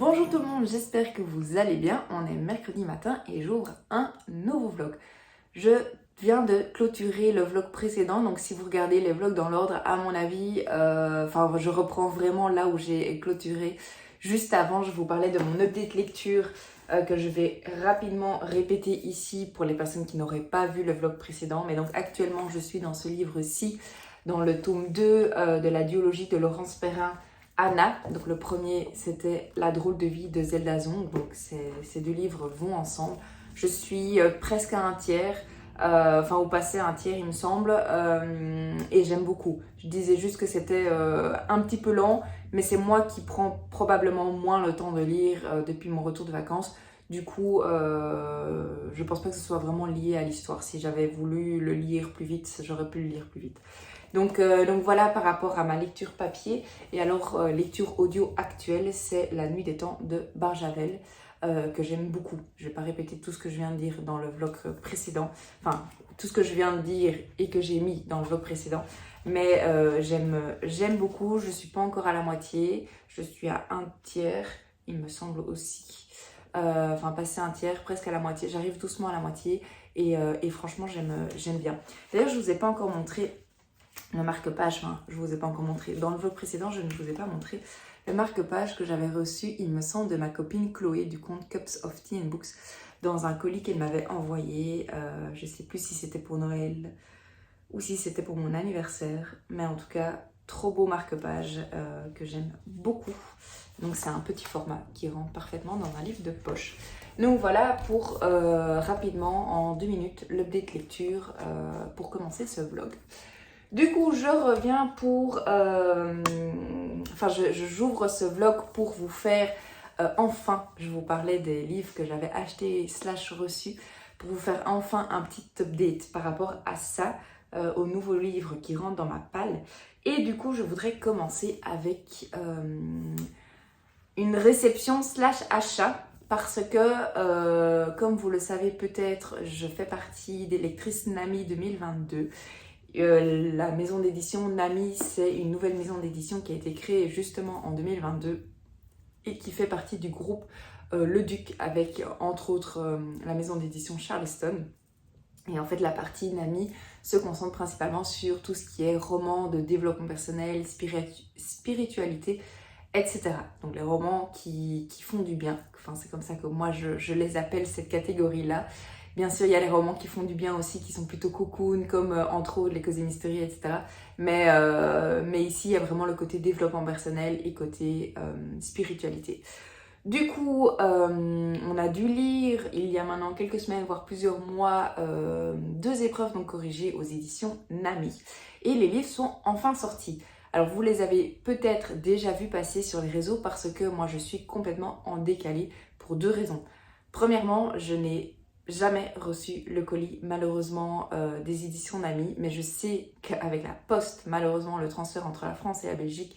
Bonjour tout le monde, j'espère que vous allez bien. On est mercredi matin et j'ouvre un nouveau vlog. Je viens de clôturer le vlog précédent, donc si vous regardez les vlogs dans l'ordre, à mon avis, je reprends vraiment là où j'ai clôturé juste avant. Je vous parlais de mon update lecture que je vais rapidement répéter ici pour les personnes qui n'auraient pas vu le vlog précédent. Mais donc actuellement, je suis dans ce livre-ci, dans le tome 2 de la duologie de Laurence Perrin, Anna. Donc le premier, c'était La drôle de vie de Zelda Zong. Donc ces deux livres vont ensemble. Je suis presque à un tiers, au passé un tiers il me semble, et j'aime beaucoup. Je disais juste que c'était un petit peu lent, mais c'est moi qui prends probablement moins le temps de lire depuis mon retour de vacances. Du coup, je pense pas que ce soit vraiment lié à l'histoire. Si j'avais voulu le lire plus vite, j'aurais pu le lire plus vite. Donc voilà par rapport à ma lecture papier. Et alors lecture audio actuelle, c'est La nuit des temps de Barjavel, que j'aime beaucoup. Je vais pas répéter tout ce que je viens de dire dans le vlog précédent, enfin tout ce que je viens de dire et que j'ai mis dans le vlog précédent, mais j'aime beaucoup. Je suis pas encore à la moitié, je suis à un tiers il me semble aussi, passer un tiers, presque à la moitié, j'arrive doucement à la moitié et franchement j'aime bien. D'ailleurs je vous ai pas encore montré le marque-page, je vous ai pas encore montré, dans le vlog précédent je ne vous ai pas montré le marque-page que j'avais reçu, il me semble, de ma copine Chloé du compte Cups of Tea and Books, dans un colis qu'elle m'avait envoyé, je sais plus si c'était pour Noël ou si c'était pour mon anniversaire, mais en tout cas trop beau marque-page que j'aime beaucoup. Donc c'est un petit format qui rentre parfaitement dans un livre de poche. Donc voilà pour rapidement en 2 minutes l'update lecture pour commencer ce vlog. Du coup, je reviens pour... j'ouvre ce vlog pour vous faire... je vous parlais des livres que j'avais achetés / reçus, pour vous faire enfin un petit update par rapport à ça, aux nouveaux livres qui rentrent dans ma palle. Et du coup, je voudrais commencer avec une réception / achat, parce que, comme vous le savez peut-être, je fais partie des lectrices Nami 2022. La maison d'édition Nami, c'est une nouvelle maison d'édition qui a été créée justement en 2022 et qui fait partie du groupe Le Duc, avec entre autres la maison d'édition Charleston. Et en fait, la partie Nami se concentre principalement sur tout ce qui est romans de développement personnel, spiritualité, etc. Donc les romans qui font du bien. Enfin, c'est comme ça que moi je les appelle, cette catégorie-là. Bien sûr, il y a les romans qui font du bien aussi, qui sont plutôt cocoon, comme entre autres les Cozy Mystery, etc. Mais ici, il y a vraiment le côté développement personnel et côté spiritualité. Du coup, on a dû lire, il y a maintenant quelques semaines, voire plusieurs mois, 2 épreuves non corrigées aux éditions Nami. Et les livres sont enfin sortis. Alors, vous les avez peut-être déjà vus passer sur les réseaux parce que moi, je suis complètement en décalé pour 2 raisons. Premièrement, je n'ai jamais reçu le colis malheureusement des éditions Nami, mais je sais qu'avec la poste, malheureusement le transfert entre la France et la Belgique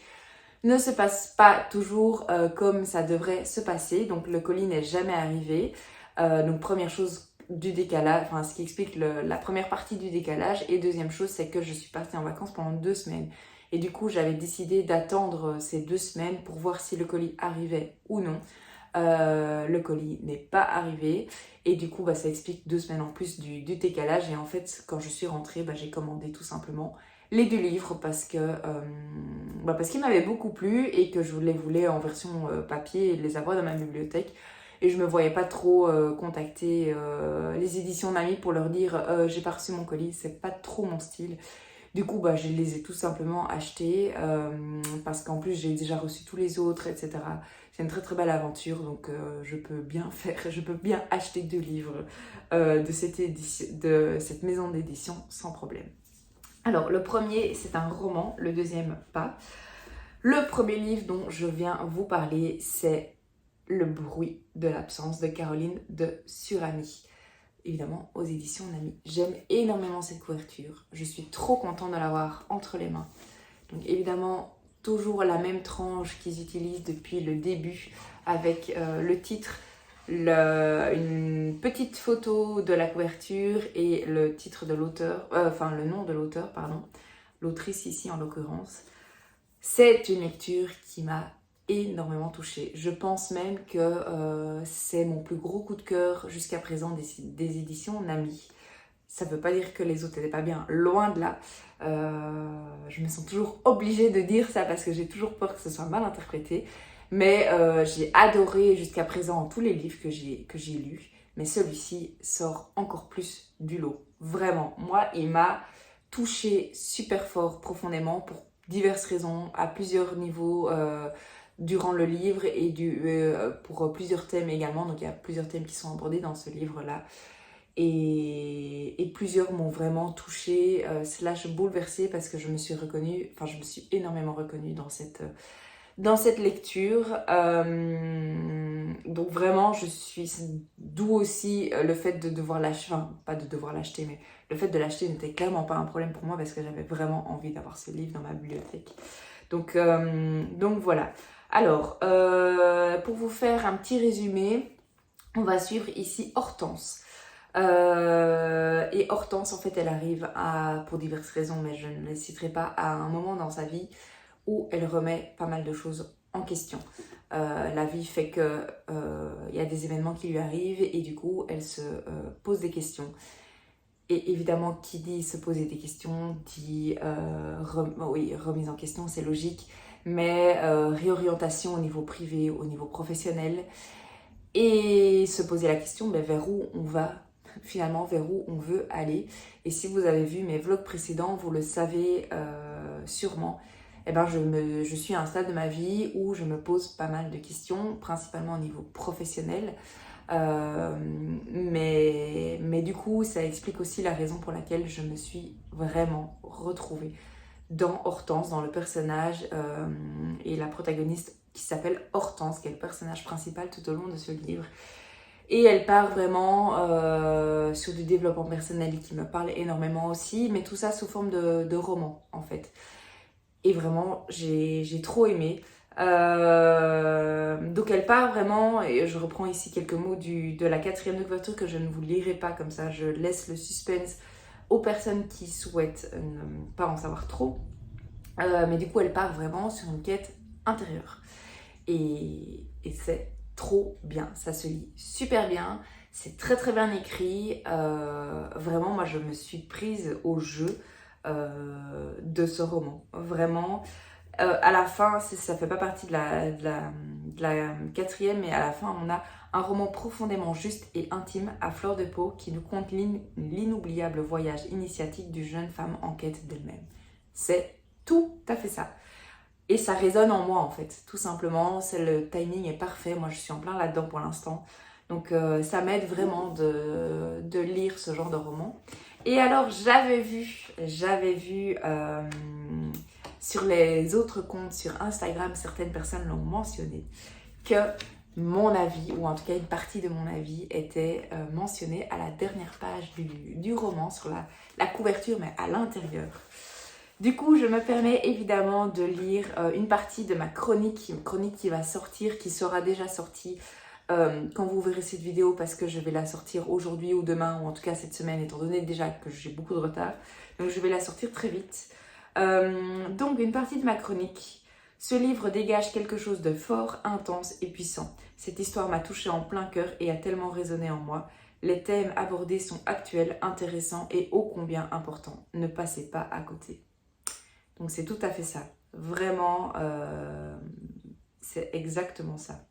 ne se passe pas toujours comme ça devrait se passer, donc le colis n'est jamais arrivé. Donc première chose du décalage, ce qui explique la première partie du décalage, et deuxième chose c'est que je suis partie en vacances pendant 2 semaines. Et du coup j'avais décidé d'attendre ces 2 semaines pour voir si le colis arrivait ou non. Le colis n'est pas arrivé et du coup ça explique 2 semaines en plus du décalage. Et en fait quand je suis rentrée, j'ai commandé tout simplement les 2 livres parce qu'ils m'avaient beaucoup plu et que je les voulais en version papier et les avoir dans ma bibliothèque. Et je me voyais pas trop contacter les éditions Nami pour leur dire j'ai pas reçu mon colis, c'est pas trop mon style. Du coup, je les ai tout simplement achetés parce qu'en plus, j'ai déjà reçu tous les autres, etc. C'est une très très belle aventure, donc je peux bien acheter 2 livres de cette maison d'édition sans problème. Alors, le premier, c'est un roman, le deuxième, pas. Le premier livre dont je viens vous parler, c'est Le bruit de l'absence de Caroline de Surami. Évidemment aux éditions Nami. J'aime énormément cette couverture. Je suis trop contente de l'avoir entre les mains. Donc évidemment, toujours la même tranche qu'ils utilisent depuis le début avec le titre, une petite photo de la couverture et le titre de l'auteur, le nom de l'auteur, pardon. L'autrice ici en l'occurrence. C'est une lecture qui m'a énormément touchée. Je pense même que c'est mon plus gros coup de cœur jusqu'à présent des éditions Nami. Ça ne veut pas dire que les autres n'étaient pas bien, loin de là. Je me sens toujours obligée de dire ça parce que j'ai toujours peur que ce soit mal interprété. Mais j'ai adoré jusqu'à présent tous les livres que j'ai lus. Mais celui-ci sort encore plus du lot. Vraiment, moi, il m'a touchée super fort, profondément, pour diverses raisons, à plusieurs niveaux durant le livre et pour plusieurs thèmes également. Donc il y a plusieurs thèmes qui sont abordés dans ce livre-là. Et plusieurs m'ont vraiment touchée, slash bouleversée, parce que je me suis énormément reconnue dans cette lecture. Donc vraiment, d'où aussi le fait de devoir l'acheter, enfin pas de devoir l'acheter, mais le fait de l'acheter n'était clairement pas un problème pour moi parce que j'avais vraiment envie d'avoir ce livre dans ma bibliothèque. Donc voilà. Alors, pour vous faire un petit résumé, on va suivre ici Hortense. Et Hortense, en fait, elle arrive pour diverses raisons, mais je ne les citerai pas, à un moment dans sa vie où elle remet pas mal de choses en question. La vie fait que y a des événements qui lui arrivent et du coup, elle se pose des questions. Et évidemment, qui dit se poser des questions, dit remise en question, c'est logique, mais réorientation au niveau privé, au niveau professionnel, et se poser la question vers où on va, finalement, vers où on veut aller. Et si vous avez vu mes vlogs précédents, vous le savez sûrement, eh ben je suis à un stade de ma vie où je me pose pas mal de questions, principalement au niveau professionnel. Mais du coup, ça explique aussi la raison pour laquelle je me suis vraiment retrouvée dans Hortense, dans le personnage et la protagoniste qui s'appelle Hortense, qui est le personnage principal tout au long de ce livre. Et elle part vraiment sur du développement personnel qui me parle énormément aussi, mais tout ça sous forme de roman en fait. Et vraiment, j'ai trop aimé. Donc elle part vraiment, et je reprends ici quelques mots de la 4e de couverture que je ne vous lirai pas comme ça, je laisse le suspense aux personnes qui souhaitent ne pas en savoir trop. Mais du coup, elle part vraiment sur une quête intérieure. Et c'est trop bien, ça se lit super bien, c'est très très bien écrit. Vraiment, moi je me suis prise au jeu de ce roman. Vraiment, à la fin, ça fait pas partie de la 4e, mais à la fin, on a un roman profondément juste et intime à fleur de peau qui nous conte l'inoubliable voyage initiatique d'une jeune femme en quête d'elle-même. C'est tout à fait ça. Et ça résonne en moi en fait, tout simplement. Le timing est parfait, moi je suis en plein là-dedans pour l'instant. Donc ça m'aide vraiment de lire ce genre de roman. Et alors j'avais vu sur les autres comptes sur Instagram, certaines personnes l'ont mentionné, que mon avis, ou en tout cas une partie de mon avis, était mentionnée à la dernière page du roman, sur la couverture, mais à l'intérieur. Du coup, je me permets évidemment de lire une partie de ma chronique, une chronique qui va sortir, qui sera déjà sortie quand vous verrez cette vidéo, parce que je vais la sortir aujourd'hui ou demain, ou en tout cas cette semaine, étant donné déjà que j'ai beaucoup de retard. Donc je vais la sortir très vite. Donc une partie de ma chronique. Ce livre dégage quelque chose de fort, intense et puissant. Cette histoire m'a touchée en plein cœur et a tellement résonné en moi. Les thèmes abordés sont actuels, intéressants et ô combien importants. Ne passez pas à côté. Donc c'est tout à fait ça. Vraiment, c'est exactement ça.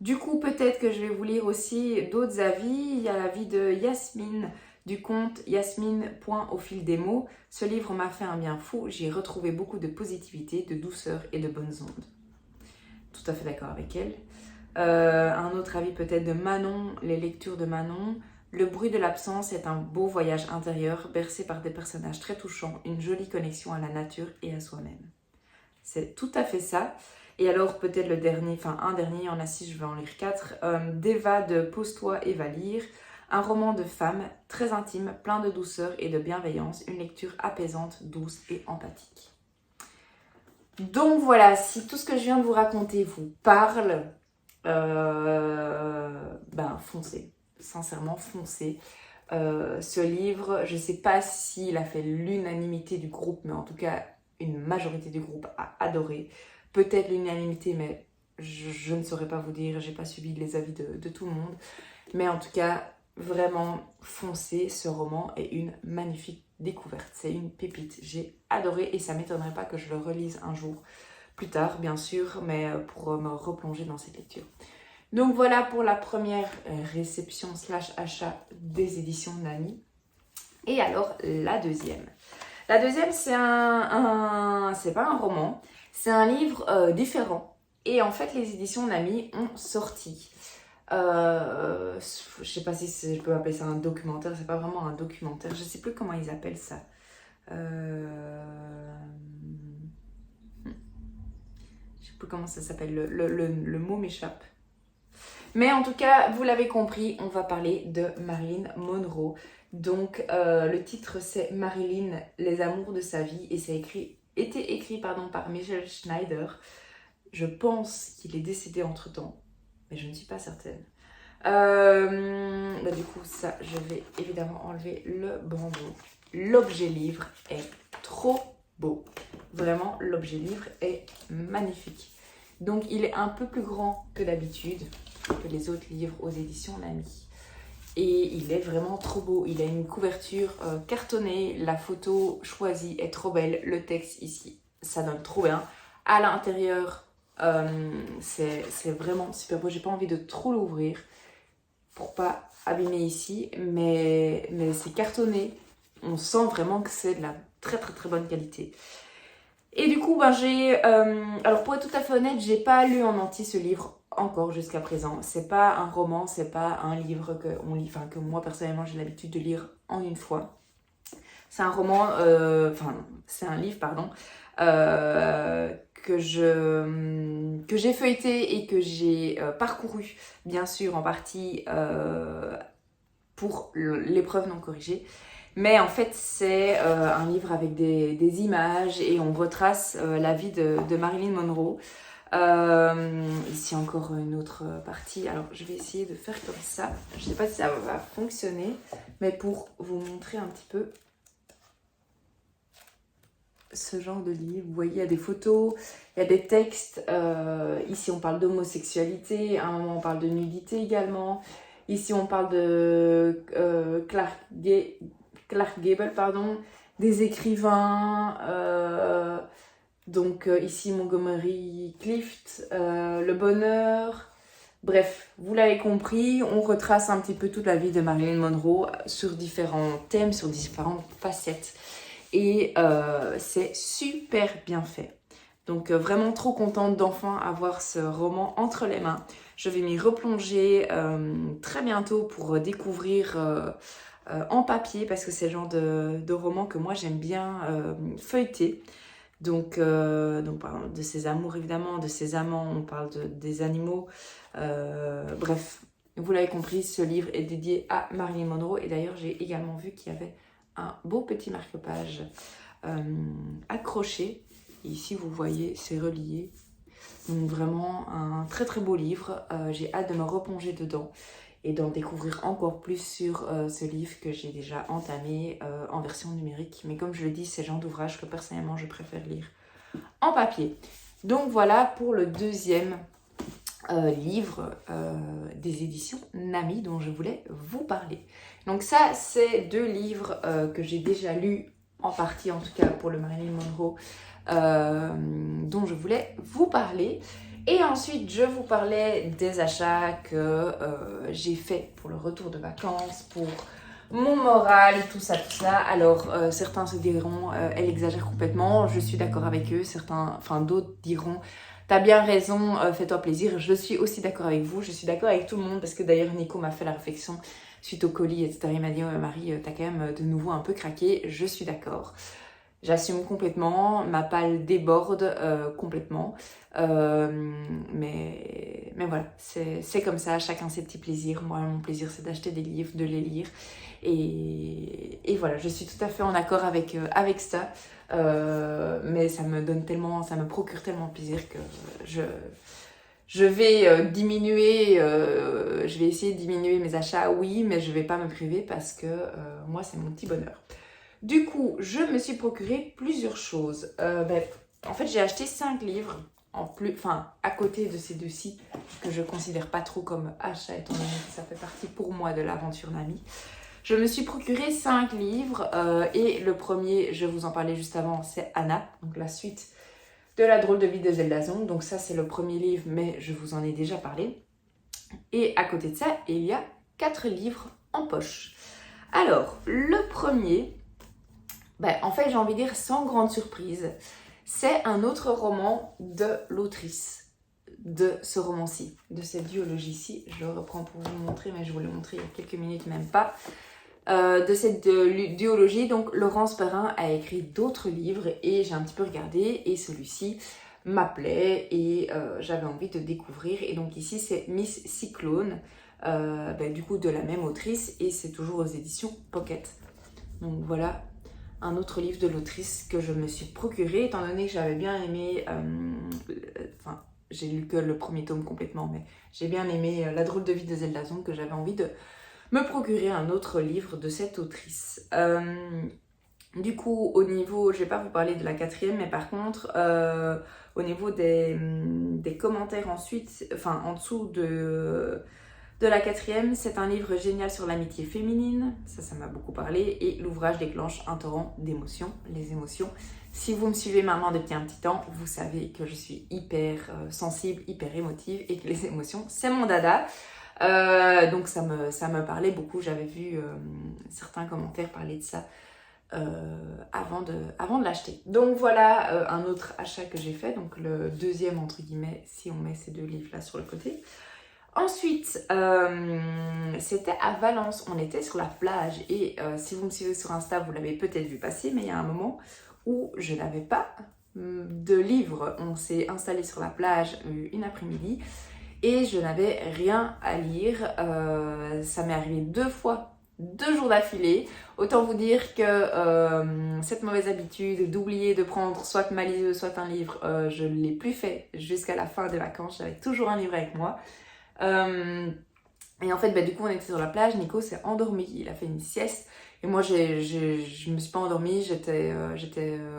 Du coup, peut-être que je vais vous lire aussi d'autres avis. Il y a l'avis de Yasmine du compte Yasmine.aufildemots. Ce livre m'a fait un bien fou. J'y ai retrouvé beaucoup de positivité, de douceur et de bonnes ondes. Tout à fait d'accord avec elle. Un autre avis peut-être de Manon, les lectures de Manon. Le bruit de l'absence est un beau voyage intérieur, bercé par des personnages très touchants, une jolie connexion à la nature et à soi-même. C'est tout à fait ça. Et alors peut-être le dernier, enfin un dernier, il y en a 6, je vais en lire 4. D'Eva de Pose-toi et va lire. Un roman de femme, très intime, plein de douceur et de bienveillance. Une lecture apaisante, douce et empathique. Donc voilà, si tout ce que je viens de vous raconter vous parle, foncez. Sincèrement, foncez. Ce livre, je ne sais pas s'il a fait l'unanimité du groupe, mais en tout cas, une majorité du groupe a adoré. peut-être l'unanimité, mais je ne saurais pas vous dire, j'ai pas suivi les avis de tout le monde. Mais en tout cas, vraiment foncez, ce roman est une magnifique découverte, c'est une pépite. J'ai adoré et ça m'étonnerait pas que je le relise un jour plus tard, bien sûr, mais pour me replonger dans cette lecture. Donc voilà pour la première réception / achat des éditions Nami. Et alors la deuxième. La deuxième, c'est c'est pas un roman, c'est un livre différent. Et en fait, les éditions Nami ont sorti. Je sais pas si je peux appeler ça un documentaire, c'est pas vraiment un documentaire, je sais plus comment ils appellent ça. Je sais plus comment ça s'appelle, le mot m'échappe. Mais en tout cas, vous l'avez compris, on va parler de Marilyn Monroe. Donc, le titre c'est Marilyn, les amours de sa vie, et c'est été écrit par Michael Schneider. Je pense qu'il est décédé entre-temps, mais je ne suis pas certaine. Du coup, ça, je vais évidemment enlever le bandeau. L'objet livre est trop beau. Vraiment, l'objet livre est magnifique. Donc, il est un peu plus grand que d'habitude, que les autres livres aux éditions Nami. Et il est vraiment trop beau. Il a une couverture cartonnée. La photo choisie est trop belle. Le texte ici, ça donne trop bien. À l'intérieur, c'est vraiment super beau. J'ai pas envie de trop l'ouvrir pour pas abîmer ici. Mais c'est cartonné. On sent vraiment que c'est de la très très très bonne qualité. Et du coup, alors pour être tout à fait honnête, j'ai pas lu en entier ce livre encore jusqu'à présent. C'est pas un roman, c'est pas un livre que moi personnellement j'ai l'habitude de lire en une fois. C'est un roman, c'est un livre, pardon, que j'ai feuilleté et que j'ai parcouru, bien sûr, en partie pour l'épreuve non corrigée. Mais en fait, c'est un livre avec des images et on retrace la vie de Marilyn Monroe. Ici encore une autre partie. Alors, je vais essayer de faire comme ça. Je ne sais pas si ça va fonctionner, mais pour vous montrer un petit peu ce genre de livre. Vous voyez, il y a des photos, il y a des textes. Ici, on parle d'homosexualité. À un moment, on parle de nudité également. Ici, on parle de Clark Gable, des écrivains, ici Montgomery Clift, Le Bonheur, bref, vous l'avez compris, on retrace un petit peu toute la vie de Marilyn Monroe sur différents thèmes, sur différentes facettes, et c'est super bien fait. Donc vraiment trop contente d'enfin avoir ce roman entre les mains. Je vais m'y replonger très bientôt pour découvrir en papier parce que c'est le genre de roman que moi j'aime bien feuilleter. Donc par exemple, de ses amours évidemment, de ses amants, on parle des animaux. Bref, vous l'avez compris, ce livre est dédié à Marilyn Monroe. Et d'ailleurs, j'ai également vu qu'il y avait un beau petit marque-page accroché. Et ici, vous voyez, c'est relié. Donc vraiment un très très beau livre. J'ai hâte de me replonger dedans et d'en découvrir encore plus sur ce livre que j'ai déjà entamé en version numérique. Mais comme je le dis, c'est le genre d'ouvrage que personnellement je préfère lire en papier. Donc voilà pour le deuxième livre des éditions Nami dont je voulais vous parler. Donc ça, c'est deux livres que j'ai déjà lus en partie, en tout cas pour le Marilyn Monroe, dont je voulais vous parler. Et ensuite, je vous parlais des achats que j'ai fait pour le retour de vacances, pour mon moral, tout ça. Alors, certains se diront, elle exagère complètement, je suis d'accord avec eux. D'autres diront, t'as bien raison, fais-toi plaisir. Je suis aussi d'accord avec vous, je suis d'accord avec tout le monde, parce que d'ailleurs, Nico m'a fait la réflexion suite au colis, etc. Il m'a dit, Marie, t'as quand même de nouveau un peu craqué, je suis d'accord. J'assume complètement, ma palle déborde complètement. Mais voilà, c'est comme ça, chacun ses petits plaisirs. Moi, mon plaisir, c'est d'acheter des livres, de les lire. Et voilà, je suis tout à fait en accord avec ça. Mais ça me procure tellement de plaisir que je vais diminuer, je vais essayer de diminuer mes achats, oui, mais je vais pas me priver parce que moi, c'est mon petit bonheur. Du coup, je me suis procuré plusieurs choses. En fait, j'ai acheté 5 livres à côté de ces deux-ci, que je ne considère pas trop comme achat, étant donné que ça fait partie pour moi de l'aventure Nami. Je me suis procuré 5 livres et le premier, je vous en parlais juste avant, c'est Anna, donc la suite de la drôle de vie de Zelda Zong. Donc ça, c'est le premier livre, mais je vous en ai déjà parlé. Et à côté de ça, il y a 4 livres en poche. Alors, le premier, en fait, j'ai envie de dire sans grande surprise, c'est un autre roman de l'autrice de ce roman-ci, de cette duologie-ci. Je le reprends pour vous montrer, mais je vous l'ai montré il y a quelques minutes, même pas. De cette duologie, donc Laurence Perrin a écrit d'autres livres et j'ai un petit peu regardé et celui-ci m'appelait et j'avais envie de découvrir. Et donc ici, c'est Miss Cyclone, du coup de la même autrice et c'est toujours aux éditions Pocket. Donc voilà un autre livre de l'autrice que je me suis procuré, étant donné que j'avais bien aimé, j'ai lu que le premier tome complètement, mais j'ai bien aimé La drôle de vie de Zelda Zong, que j'avais envie de me procurer un autre livre de cette autrice. Du coup, au niveau, je ne vais pas vous parler de la 4e, mais par contre, au niveau des commentaires ensuite, en dessous de la 4e, c'est un livre génial sur l'amitié féminine, ça m'a beaucoup parlé, et l'ouvrage déclenche un torrent d'émotions, les émotions. Si vous me suivez maintenant depuis un petit temps, vous savez que je suis hyper sensible, hyper émotive, et que les émotions, c'est mon dada. Donc ça me parlait beaucoup, j'avais vu certains commentaires parler de ça avant de l'acheter. Donc voilà un autre achat que j'ai fait, donc le deuxième entre guillemets, si on met ces 2 livres là sur le côté. Ensuite, c'était à Valence, on était sur la plage et si vous me suivez sur Insta, vous l'avez peut-être vu passer, mais il y a un moment où je n'avais pas de livre. On s'est installé sur la plage une après-midi et je n'avais rien à lire. Ça m'est arrivé 2 fois, 2 jours d'affilée. Autant vous dire que cette mauvaise habitude d'oublier de prendre soit ma liseuse, soit un livre, je ne l'ai plus fait jusqu'à la fin des vacances. J'avais toujours un livre avec moi. Et en fait, du coup, on était sur la plage, Nico s'est endormi, il a fait une sieste. Et moi, je me suis pas endormie, j'étais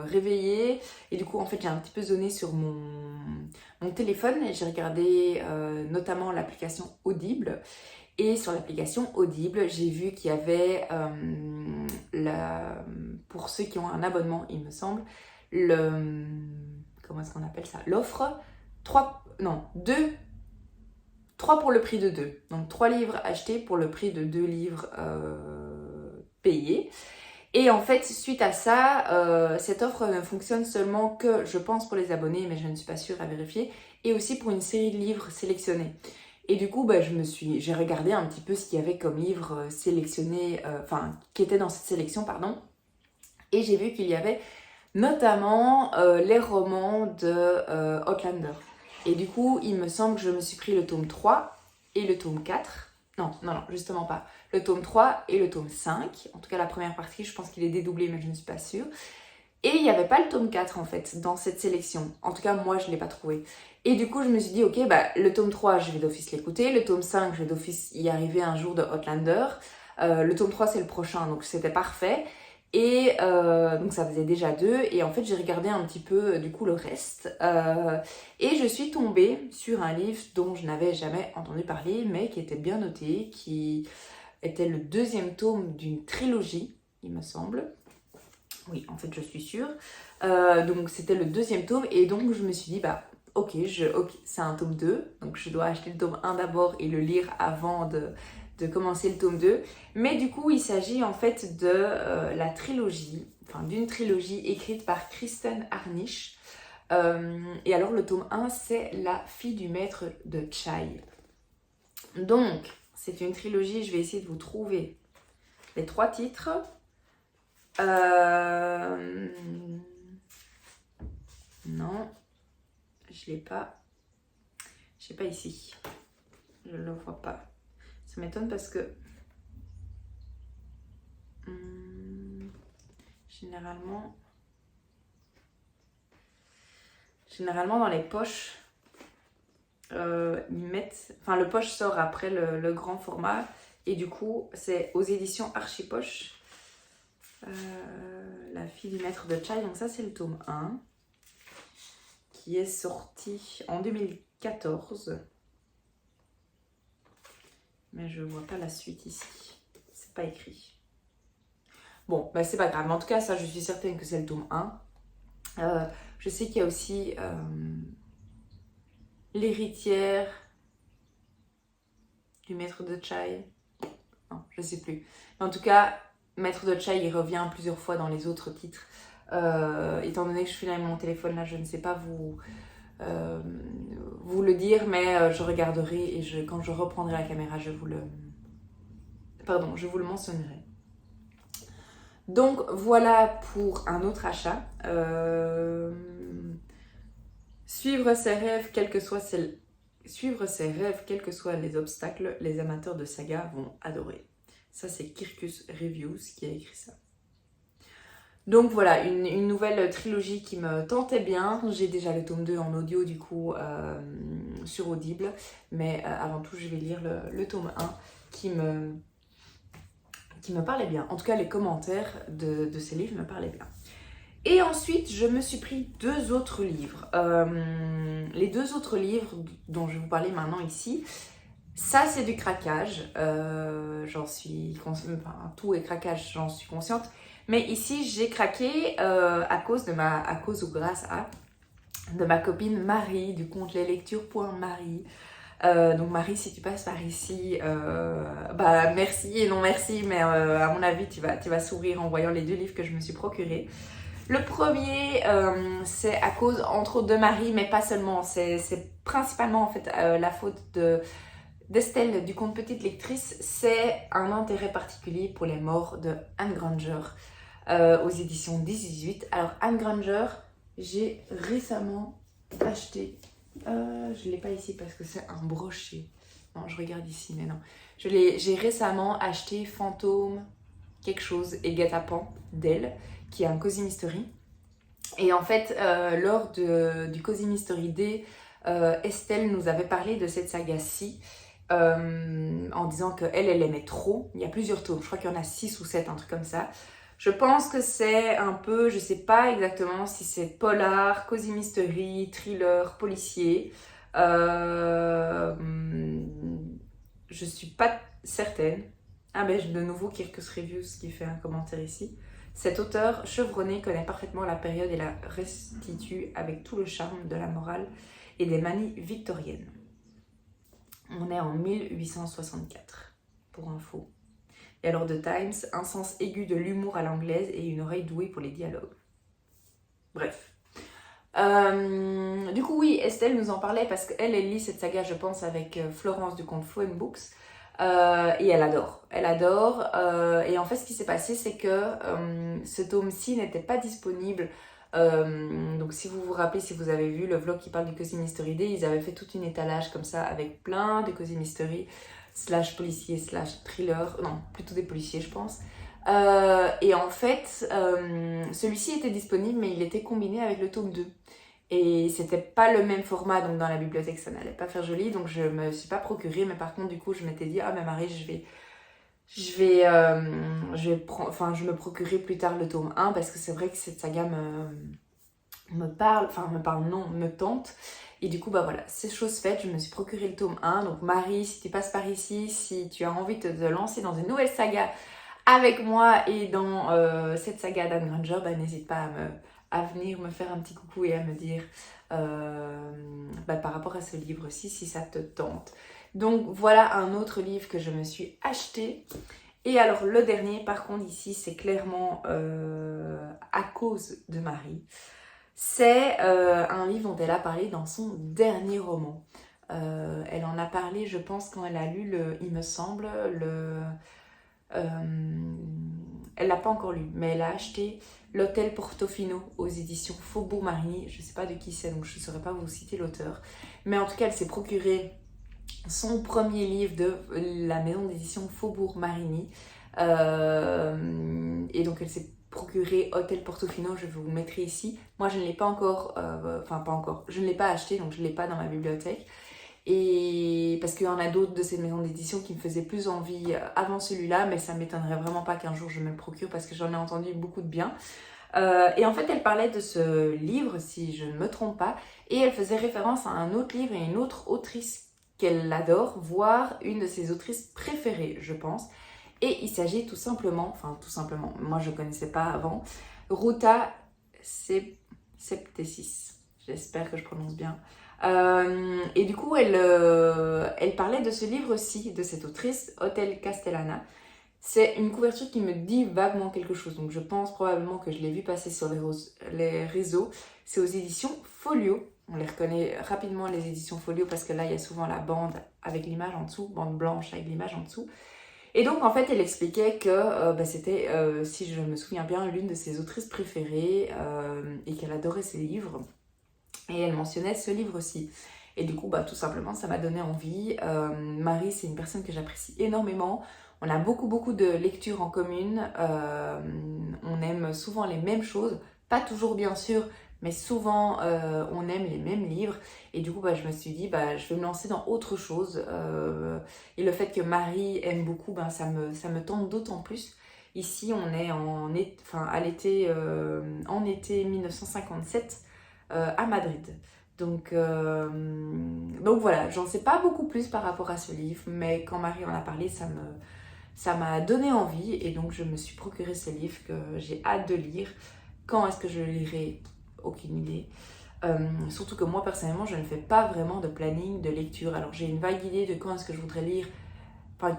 réveillée. Et du coup, en fait, j'ai un petit peu zoné sur mon téléphone et j'ai regardé notamment l'application Audible. Et sur l'application Audible, j'ai vu qu'il y avait, pour ceux qui ont un abonnement, il me semble, comment est-ce qu'on appelle ça? L'offre 3 pour le prix de 2. Donc 3 livres achetés pour le prix de 2 livres payés. Et en fait, suite à ça, cette offre ne fonctionne seulement que, je pense, pour les abonnés, mais je ne suis pas sûre à vérifier, et aussi pour une série de livres sélectionnés. Et du coup, j'ai regardé un petit peu ce qu'il y avait comme livres sélectionnés, qui étaient dans cette sélection, pardon. Et j'ai vu qu'il y avait notamment les romans de Outlander. Et du coup, il me semble que je me suis pris le tome 3 et le tome 4. Non, justement pas. Le tome 3 et le tome 5. En tout cas, la première partie, je pense qu'il est dédoublé, mais je ne suis pas sûre. Et il n'y avait pas le tome 4, en fait, dans cette sélection. En tout cas, moi, je ne l'ai pas trouvé. Et du coup, je me suis dit, ok, le tome 3, je vais d'office l'écouter. Le tome 5, je vais d'office y arriver un jour de Outlander. Le tome 3, c'est le prochain, donc c'était parfait. Et donc ça faisait déjà 2 et en fait j'ai regardé un petit peu du coup le reste et je suis tombée sur un livre dont je n'avais jamais entendu parler mais qui était bien noté, qui était le 2e tome d'une trilogie il me semble. Oui, en fait je suis sûre. Donc c'était le 2e tome et donc je me suis dit ok, c'est un tome 2, donc je dois acheter le tome 1 d'abord et le lire avant de commencer le tome 2. Mais du coup, il s'agit en fait de la trilogie, d'une trilogie écrite par Kristen Harnisch. Et alors, le tome 1, c'est La fille du maître de Chai. Donc, c'est une trilogie, je vais essayer de vous trouver les 3 titres. Non, je l'ai pas. Je l'ai pas ici. Je ne le vois pas. Ça m'étonne parce que généralement dans les poches, ils mettent... le poche sort après le grand format et du coup, c'est aux éditions Archipoche. La fille du maître de Chai, donc ça c'est le tome 1 qui qui est sorti en 2014. Mais je ne vois pas la suite ici. C'est pas écrit. Bon, bah c'est pas grave. Mais en tout cas, ça, je suis certaine que c'est le tome 1. Je sais qu'il y a aussi l'héritière du maître de Chai. Non, je sais plus. Mais en tout cas, maître de Chai, il revient plusieurs fois dans les autres titres. Étant donné que je filme avec mon téléphone, là, je ne sais pas vous le dire, mais je regarderai et quand je reprendrai la caméra, je vous le mentionnerai. Donc voilà pour un autre achat. Suivre ses rêves, quels que soient les obstacles, les amateurs de saga vont adorer. Ça, c'est Kirkus Reviews qui a écrit ça. Donc voilà, une nouvelle trilogie qui me tentait bien. J'ai déjà le tome 2 en audio du coup sur Audible. Mais avant tout, je vais lire le tome 1 qui me parlait bien. En tout cas, les commentaires de ces livres me parlaient bien. Et ensuite, je me suis pris 2 autres livres. Les 2 autres livres dont je vais vous parler maintenant ici, ça c'est du craquage. Tout est craquage, j'en suis consciente. Mais ici, j'ai craqué à cause ou grâce à de ma copine Marie, du compte leslectures.marie. Donc Marie, si tu passes par ici, merci et non merci, mais à mon avis, tu vas sourire en voyant les 2 livres que je me suis procurés. Le premier, c'est à cause, entre autres, de Marie, mais pas seulement. C'est principalement, en fait, la faute d'Estelle du compte Petite Lectrice. C'est un intérêt particulier pour les morts de Anne Granger aux éditions 10-18. Alors, Anne Granger, j'ai récemment acheté... je ne l'ai pas ici parce que c'est un brochet. Non, je regarde ici, mais non. J'ai récemment acheté Fantôme quelque chose et Guet-apens d'elle, qui est un Cozy Mystery. Et en fait, lors du Cozy Mystery Day, Estelle nous avait parlé de cette saga-ci en disant qu'elle aimait trop. Il y a plusieurs tomes, je crois qu'il y en a 6 ou 7, un truc comme ça. Je pense que c'est un peu, je sais pas exactement si c'est polar, Cozy Mystery, thriller, policier. Je suis pas certaine. Ah ben de nouveau Kirkus Reviews qui fait un commentaire ici. Cet auteur chevronné connaît parfaitement la période et la restitue avec tout le charme de la morale et des manies victoriennes. On est en 1864, pour info. Et alors The Times, un sens aigu de l'humour à l'anglaise et une oreille douée pour les dialogues. Bref. Du coup oui, Estelle nous en parlait parce qu'elle lit cette saga, je pense, avec Florence du compte Phone Books. Et elle adore. Et en fait, ce qui s'est passé, c'est que ce tome-ci n'était pas disponible. Donc, si vous vous rappelez, si vous avez vu le vlog qui parle du Cozy Mystery Day, ils avaient fait toute une étalage comme ça avec plein de Cozy Mystery / policiers / thriller. Non, plutôt des policiers, je pense. Et en fait, celui-ci était disponible, mais il était combiné avec le tome 2. Et c'était pas le même format, donc dans la bibliothèque ça n'allait pas faire joli, donc je me suis pas procuré. Mais par contre du coup je m'étais dit ah mais Marie, je me procurerai plus tard le tome 1 parce que c'est vrai que cette saga me tente. Et du coup bah voilà, c'est chose faite, je me suis procuré le tome 1. Donc Marie, si tu passes par ici, si tu as envie de te lancer dans une nouvelle saga avec moi et dans cette saga d'Anne Granger, bah n'hésite pas à venir me faire un petit coucou et à me dire par rapport à ce livre-ci si ça te tente. Donc voilà un autre livre que je me suis acheté. Et alors le dernier par contre ici c'est clairement à cause de Marie. C'est un livre dont elle a parlé dans son dernier roman. Elle en a parlé je pense quand elle a lu il me semble elle l'a pas encore lu, mais elle a acheté L'Hôtel Portofino aux éditions Faubourg Marigny. Je sais pas de qui c'est, donc je ne saurais pas vous citer l'auteur. Mais en tout cas, elle s'est procuré son premier livre de la maison d'édition Faubourg Marigny. Et donc, elle s'est procuré Hôtel Portofino, je vous le mettrai ici. Moi, je ne l'ai pas encore, je ne l'ai pas acheté, donc je ne l'ai pas dans ma bibliothèque. Et parce qu'il y en a d'autres de ces maisons d'édition qui me faisaient plus envie avant celui-là, mais ça m'étonnerait vraiment pas qu'un jour je me le procure parce que j'en ai entendu beaucoup de bien. Et en fait, elle parlait de ce livre, si je ne me trompe pas, et elle faisait référence à un autre livre et une autre autrice qu'elle adore, voire une de ses autrices préférées, je pense. Et il s'agit tout simplement, moi je ne connaissais pas avant, Ruta Septesis. J'espère que je prononce bien. Et du coup, elle parlait de ce livre aussi, de cette autrice, Hotel Castellana. C'est une couverture qui me dit vaguement quelque chose, donc je pense probablement que je l'ai vu passer sur les réseaux. C'est aux éditions Folio. On les reconnaît rapidement, les éditions Folio, parce que là, il y a souvent la bande avec l'image en dessous, bande blanche avec l'image en dessous. Et donc, en fait, elle expliquait que c'était, si je me souviens bien, l'une de ses autrices préférées et qu'elle adorait ses livres. Et elle mentionnait ce livre aussi. Et du coup, tout simplement, ça m'a donné envie. Marie, c'est une personne que j'apprécie énormément. On a beaucoup de lectures en commune. On aime souvent les mêmes choses. Pas toujours, bien sûr, mais souvent, on aime les mêmes livres. Et du coup, je me suis dit, je vais me lancer dans autre chose. Et le fait que Marie aime beaucoup, ça me tente d'autant plus. Ici, on est à l'été, en été 1957. À Madrid. Donc voilà, j'en sais pas beaucoup plus par rapport à ce livre, mais quand Marie en a parlé, ça m'a donné envie et donc je me suis procuré ce livre que j'ai hâte de lire. Quand est-ce que je le lirai? Aucune idée. Surtout que moi personnellement, je ne fais pas vraiment de planning de lecture. Alors j'ai une vague idée de quand est-ce que je voudrais lire,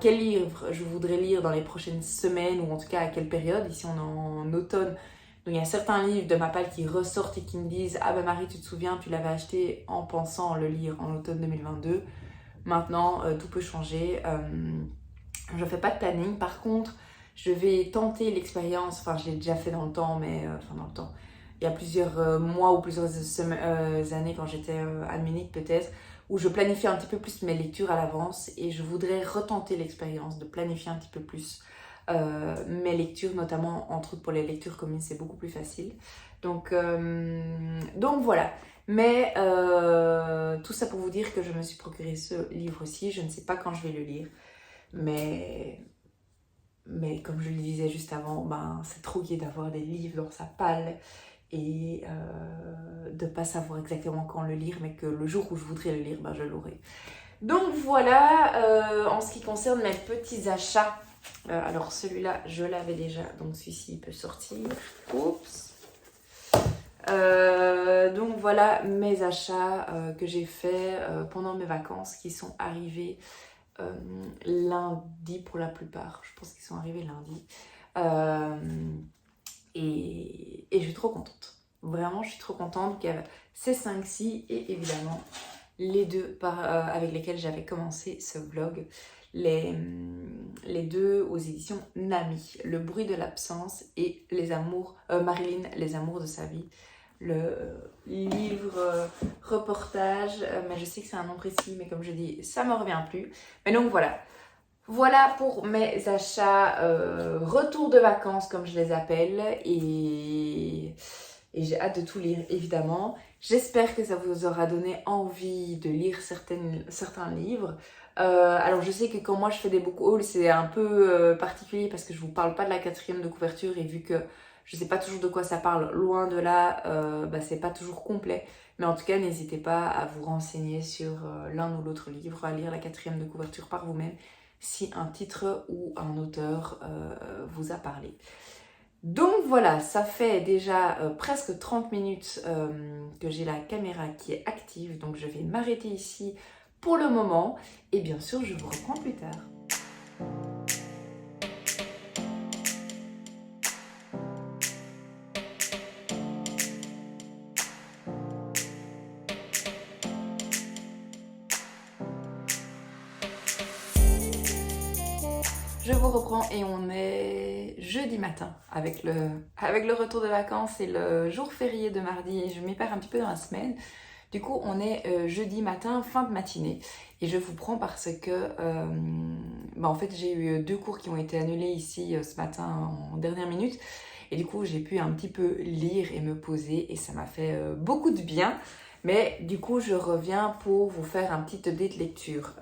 quel livre je voudrais lire dans les prochaines semaines ou en tout cas à quelle période. Ici on est en automne. Donc il y a certains livres de ma palle qui ressortent et qui me disent « Ah Marie, tu te souviens, tu l'avais acheté en pensant le lire en automne 2022. Maintenant, tout peut changer. Je ne fais pas de planning. Par contre, je vais tenter l'expérience. Enfin, je l'ai déjà fait dans le temps, mais dans le temps. Il y a plusieurs mois ou plusieurs années quand j'étais à Munich peut-être, où je planifiais un petit peu plus mes lectures à l'avance et je voudrais retenter l'expérience de planifier un petit peu plus mes lectures, notamment entre autres pour les lectures communes, c'est beaucoup plus facile. Donc voilà. Mais tout ça pour vous dire que je me suis procuré ce livre-ci. Je ne sais pas quand je vais le lire, mais comme je le disais juste avant, c'est trop gai d'avoir des livres dans sa palle et de ne pas savoir exactement quand le lire, mais que le jour où je voudrais le lire, je l'aurai. Donc voilà, en ce qui concerne mes petits achats. Alors celui-là, je l'avais déjà, donc celui-ci il peut sortir. Oups. Donc voilà mes achats que j'ai fait pendant mes vacances qui sont arrivés lundi pour la plupart. Je pense qu'ils sont arrivés lundi. Et je suis trop contente. Vraiment, je suis trop contente qu'il y ait ces 5-ci et évidemment les deux avec lesquels j'avais commencé ce vlog. Les deux aux éditions Nami, Le bruit de l'absence et Marilyn, les amours de sa vie. Le livre reportage, mais je sais que c'est un nom précis, mais comme je dis, ça me revient plus. Mais donc voilà. Voilà pour mes achats retour de vacances comme je les appelle et j'ai hâte de tout lire évidemment. J'espère que ça vous aura donné envie de lire certains livres. Alors je sais que quand moi je fais des book hauls c'est un peu particulier parce que je vous parle pas de la 4e de couverture et vu que je sais pas toujours de quoi ça parle, loin de là, c'est pas toujours complet. Mais en tout cas n'hésitez pas à vous renseigner sur l'un ou l'autre livre, à lire la 4e de couverture par vous-même si un titre ou un auteur vous a parlé. Donc voilà, ça fait déjà presque 30 minutes que j'ai la caméra qui est active, donc je vais m'arrêter ici pour le moment et bien sûr je vous reprends plus tard. Je vous reprends et on est jeudi matin avec le retour de vacances et le jour férié de mardi et je m'y perds un petit peu dans la semaine. Du coup on est jeudi matin, fin de matinée et je vous prends parce que en fait j'ai eu 2 cours qui ont été annulés ici ce matin en dernière minute et du coup j'ai pu un petit peu lire et me poser et ça m'a fait beaucoup de bien. Mais du coup, je reviens pour vous faire un petit update lecture.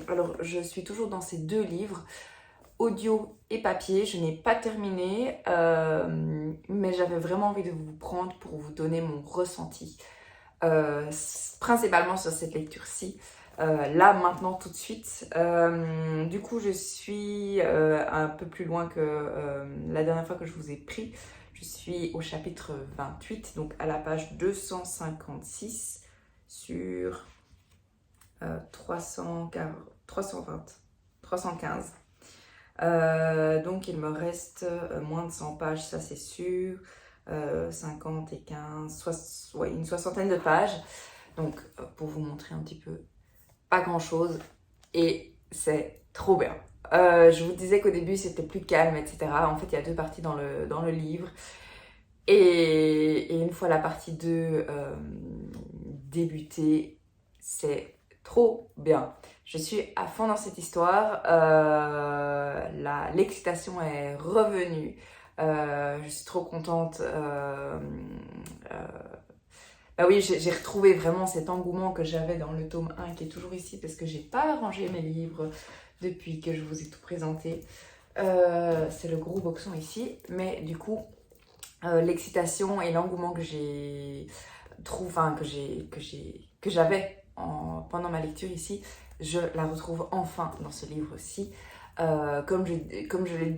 Alors, je suis toujours dans ces 2 livres. audio et papier. Je n'ai pas terminé, mais j'avais vraiment envie de vous prendre pour vous donner mon ressenti, principalement sur cette lecture-ci. Là, maintenant, tout de suite. Du coup, je suis un peu plus loin que la dernière fois que je vous ai pris. Je suis au chapitre 28, donc à la page 256 sur 315. Donc il me reste moins de 100 pages, ça c'est sûr. 50 et 15, ouais, une soixantaine de pages. Donc pour vous montrer un petit peu, pas grand chose. Et c'est trop bien. Je vous disais qu'au début c'était plus calme, etc. En fait, il y a deux parties dans le livre. Et une fois la partie 2 débutée, c'est trop bien. Je suis à fond dans cette histoire. L'excitation est revenue. Je suis trop contente. Bah oui, j'ai retrouvé vraiment cet engouement que j'avais dans le tome 1 qui est toujours ici parce que j'ai pas rangé mes livres depuis que je vous ai tout présenté. C'est le gros boxon ici, mais du coup, l'excitation et l'engouement que j'avais pendant ma lecture ici, je la retrouve enfin dans ce livre-ci. Comme je le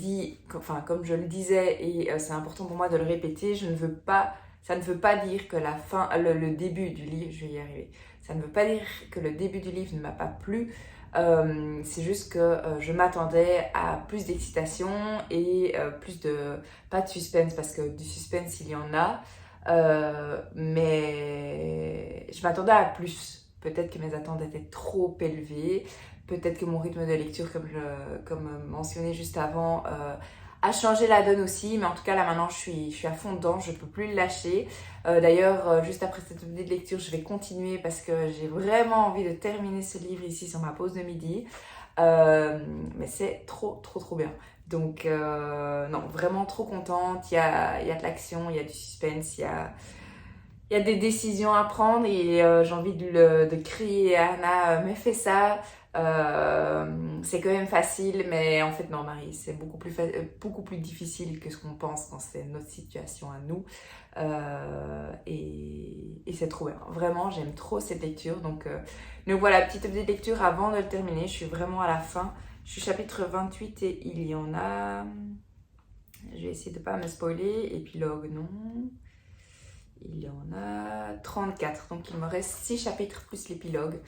disais, et c'est important pour moi de le répéter, ça ne veut pas dire que le début du livre, je vais y arriver, ça ne veut pas dire que le début du livre ne m'a pas plu. C'est juste que je m'attendais à plus d'excitation et pas de suspense, parce que du suspense il y en a, mais je m'attendais à plus. Peut-être que mes attentes étaient trop élevées, peut-être que mon rythme de lecture, comme mentionné juste avant, a changé la donne aussi, mais en tout cas là maintenant je suis à fond dedans, je peux plus le lâcher. D'ailleurs, juste après cette vidéo de lecture, je vais continuer parce que j'ai vraiment envie de terminer ce livre ici sur ma pause de midi. Mais c'est trop bien. Donc non, vraiment trop contente. Il y a de l'action, il y a du suspense, il y a des décisions à prendre et j'ai envie de crier à Anna, mais fais ça. C'est quand même facile, mais en fait non Marie, c'est beaucoup plus difficile que ce qu'on pense quand c'est notre situation à nous. Et c'est trop bien, vraiment j'aime trop cette lecture. Donc voilà, petite update de lecture avant de le terminer. Je suis vraiment à la fin, je suis chapitre 28 et il y en a, je vais essayer de pas me spoiler, épilogue non, il y en a 34, donc il me reste 6 chapitres plus l'épilogue.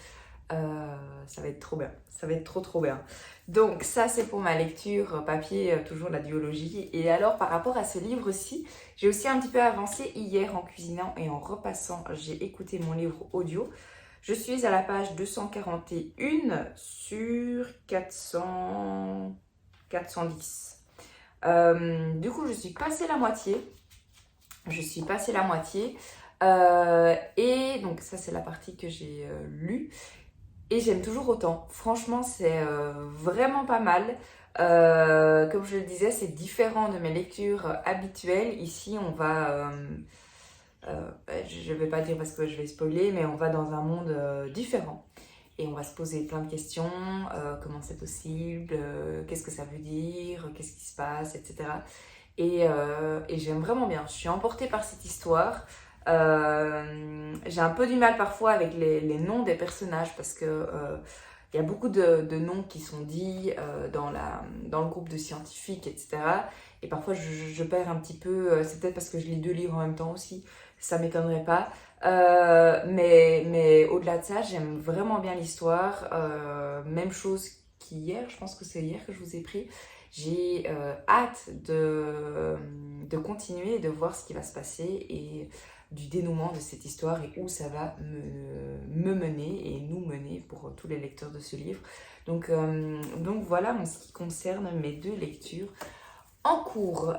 Ça va être trop bien, ça va être trop bien. Donc ça c'est pour ma lecture papier, toujours la duologie. Et alors par rapport à ce livre-ci, j'ai aussi un petit peu avancé hier en cuisinant et en repassant. J'ai écouté mon livre audio. Je suis à la page 241 sur 410. Du coup je suis passée la moitié. Et donc ça c'est la partie que j'ai lue. Et j'aime toujours autant. Franchement, c'est vraiment pas mal. Comme je le disais, c'est différent de mes lectures habituelles. Ici, on va... je vais pas dire parce que je vais spoiler, mais on va dans un monde différent. Et on va se poser plein de questions. Comment c'est possible, qu'est-ce que ça veut dire, qu'est-ce qui se passe, etc. Et j'aime vraiment bien. Je suis emportée par cette histoire. J'ai un peu du mal parfois avec les noms des personnages parce que il y a beaucoup de noms qui sont dits dans le groupe de scientifiques, etc. Et parfois je perds un petit peu, c'est peut-être parce que je lis 2 livres en même temps aussi, ça m'étonnerait pas. Mais au-delà de ça, j'aime vraiment bien l'histoire. Même chose qu'hier, je pense que c'est hier que je vous ai pris. J'ai hâte de continuer et de voir ce qui va se passer et du dénouement de cette histoire et où ça va me mener et nous mener pour tous les lecteurs de ce livre. Donc voilà en ce qui concerne mes 2 lectures en cours.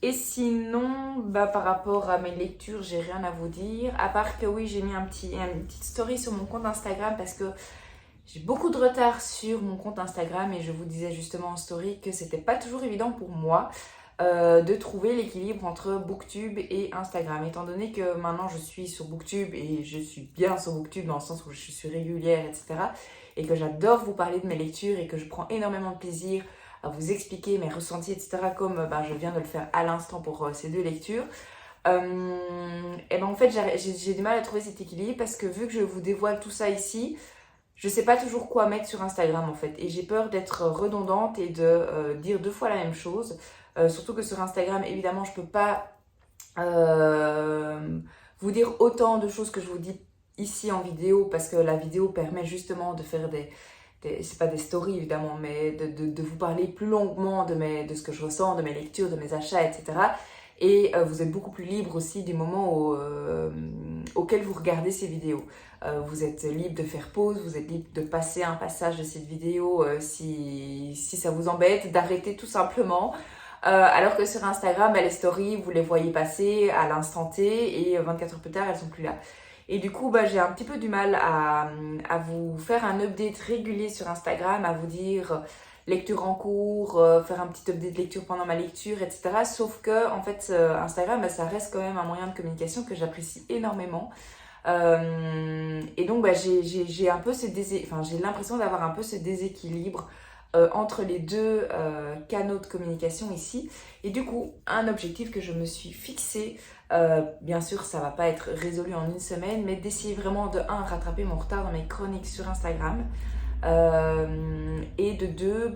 Et sinon, par rapport à mes lectures, j'ai rien à vous dire. À part que oui, j'ai mis une petite story sur mon compte Instagram parce que j'ai beaucoup de retard sur mon compte Instagram et je vous disais justement en story que c'était pas toujours évident pour moi de trouver l'équilibre entre Booktube et Instagram. Étant donné que maintenant je suis sur Booktube et je suis bien sur Booktube dans le sens où je suis régulière, etc. et que j'adore vous parler de mes lectures et que je prends énormément de plaisir à vous expliquer mes ressentis, etc. comme je viens de le faire à l'instant pour ces 2 lectures. Et ben en fait j'ai du mal à trouver cet équilibre parce que vu que je vous dévoile tout ça ici, je sais pas toujours quoi mettre sur Instagram en fait, et j'ai peur d'être redondante et de dire 2 fois la même chose, surtout que sur Instagram évidemment je peux pas vous dire autant de choses que je vous dis ici en vidéo, parce que la vidéo permet justement de faire c'est pas des stories évidemment, mais de vous parler plus longuement de ce que je ressens, de mes lectures, de mes achats, etc. Et vous êtes beaucoup plus libre aussi du moment auquel vous regardez ces vidéos. Vous êtes libre de faire pause, vous êtes libre de passer un passage de cette vidéo si ça vous embête, d'arrêter tout simplement. Alors que sur Instagram, les stories, vous les voyez passer à l'instant T et 24 heures plus tard, elles sont plus là. Et du coup, j'ai un petit peu du mal à vous faire un update régulier sur Instagram, à vous dire lecture en cours, faire un petit update de lecture pendant ma lecture, etc. Sauf que, en fait, Instagram, ça reste quand même un moyen de communication que j'apprécie énormément. Et donc, j'ai un peu j'ai l'impression d'avoir un peu ce déséquilibre entre les 2 canaux de communication ici. Et du coup, un objectif que je me suis fixé, bien sûr ça va pas être résolu en une semaine, mais d'essayer vraiment de 1 rattraper mon retard dans mes chroniques sur Instagram, et de 2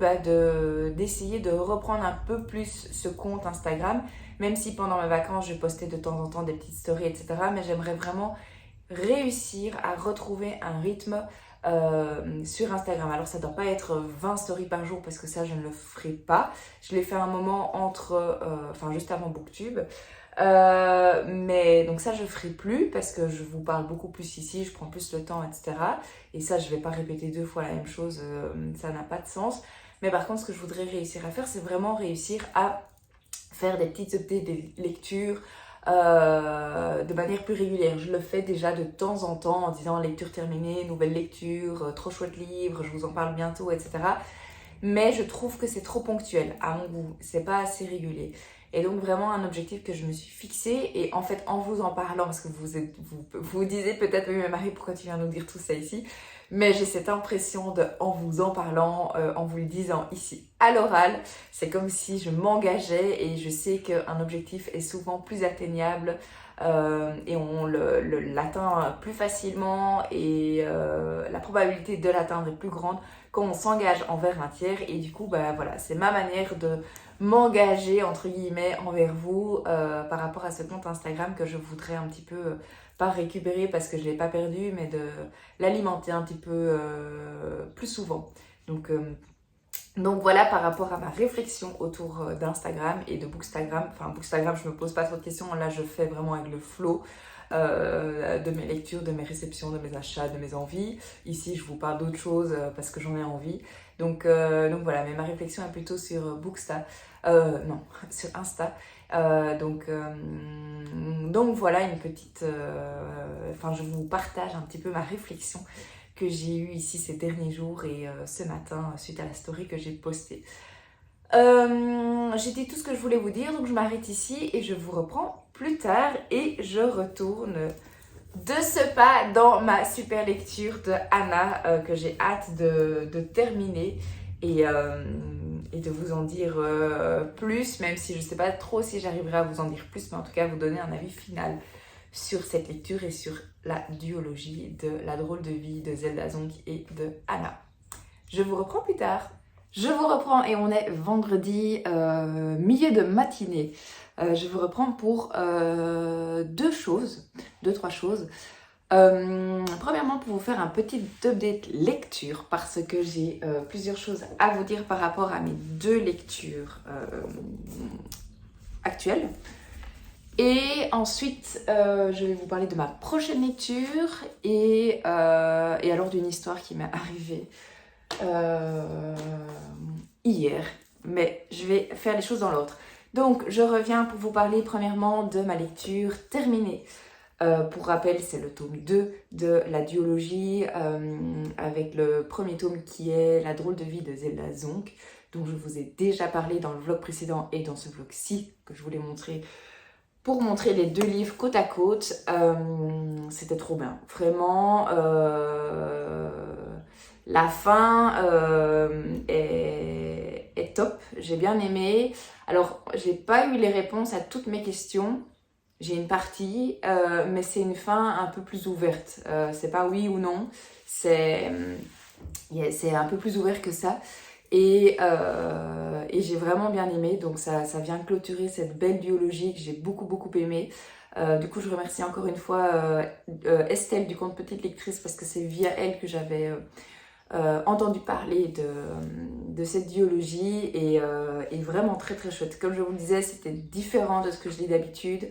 d'essayer de reprendre un peu plus ce compte Instagram, même si pendant mes vacances je postais de temps en temps des petites stories, etc. Mais j'aimerais vraiment réussir à retrouver un rythme sur Instagram. Alors ça doit pas être 20 stories par jour parce que ça je ne le ferai pas. Je l'ai fait un moment juste avant Booktube. Mais donc ça je ferai plus parce que je vous parle beaucoup plus ici, je prends plus le temps, etc. Et ça je vais pas répéter 2 fois la même chose, ça n'a pas de sens. Mais par contre ce que je voudrais réussir à faire, c'est vraiment réussir à faire des petites updates des lectures de manière plus régulière. Je le fais déjà de temps en temps en disant lecture terminée, nouvelle lecture, trop chouette livre, je vous en parle bientôt, etc. Mais je trouve que c'est trop ponctuel à mon goût, c'est pas assez régulier. Et donc vraiment un objectif que je me suis fixé, et en fait en vous en parlant, parce que vous disiez peut-être oui mais Marie pourquoi tu viens nous dire tout ça ici, mais j'ai cette impression en vous en parlant, en vous le disant ici à l'oral, c'est comme si je m'engageais, et je sais qu'un objectif est souvent plus atteignable et on l'atteint plus facilement, et la probabilité de l'atteindre est plus grande quand on s'engage envers un tiers. Et du coup voilà, c'est ma manière de m'engager entre guillemets envers vous par rapport à ce compte Instagram que je voudrais un petit peu pas récupérer parce que je l'ai pas perdu, mais de l'alimenter un petit peu plus souvent. Donc voilà par rapport à ma réflexion autour d'Instagram et de Bookstagram. Enfin Bookstagram je me pose pas trop de questions, là je fais vraiment avec le flow de mes lectures, de mes réceptions, de mes achats, de mes envies. Ici je vous parle d'autres choses parce que j'en ai envie. Donc voilà, mais ma réflexion est plutôt sur Booksta, non, sur Insta. Donc voilà une petite... je vous partage un petit peu ma réflexion que j'ai eue ici ces derniers jours et ce matin suite à la story que j'ai postée. J'ai dit tout ce que je voulais vous dire, donc je m'arrête ici et je vous reprends plus tard, et je retourne de ce pas dans ma super lecture de Anna que j'ai hâte de terminer et de vous en dire plus, même si je ne sais pas trop si j'arriverai à vous en dire plus, mais en tout cas vous donner un avis final sur cette lecture et sur la duologie de La drôle de vie de Zelda Zonk et de Anna. Je vous reprends plus tard. Je vous reprends et on est vendredi milieu de matinée. Je vous reprends pour 2, 3 choses. Premièrement, pour vous faire un petit update lecture, parce que j'ai plusieurs choses à vous dire par rapport à mes 2 lectures actuelles. Et ensuite, je vais vous parler de ma prochaine lecture et alors d'une histoire qui m'est arrivée hier. Mais je vais faire les choses dans l'ordre. Donc, je reviens pour vous parler premièrement de ma lecture terminée. Pour rappel, c'est le tome 2 de la duologie avec le premier tome qui est La drôle de vie de Zelda Zonk, dont je vous ai déjà parlé dans le vlog précédent et dans ce vlog-ci que je voulais montrer pour montrer les 2 livres côte à côte. C'était trop bien, vraiment. La fin est top, j'ai bien aimé. Alors, j'ai pas eu les réponses à toutes mes questions. J'ai une partie, mais c'est une fin un peu plus ouverte. C'est pas oui ou non, c'est un peu plus ouvert que ça. Et j'ai vraiment bien aimé, donc ça vient clôturer cette belle biologie que j'ai beaucoup aimé. Du coup, je remercie encore une fois Estelle du compte Petite Lectrice parce que c'est via elle que j'avais entendu parler de cette biologie et vraiment très chouette. Comme je vous le disais, c'était différent de ce que je lis d'habitude.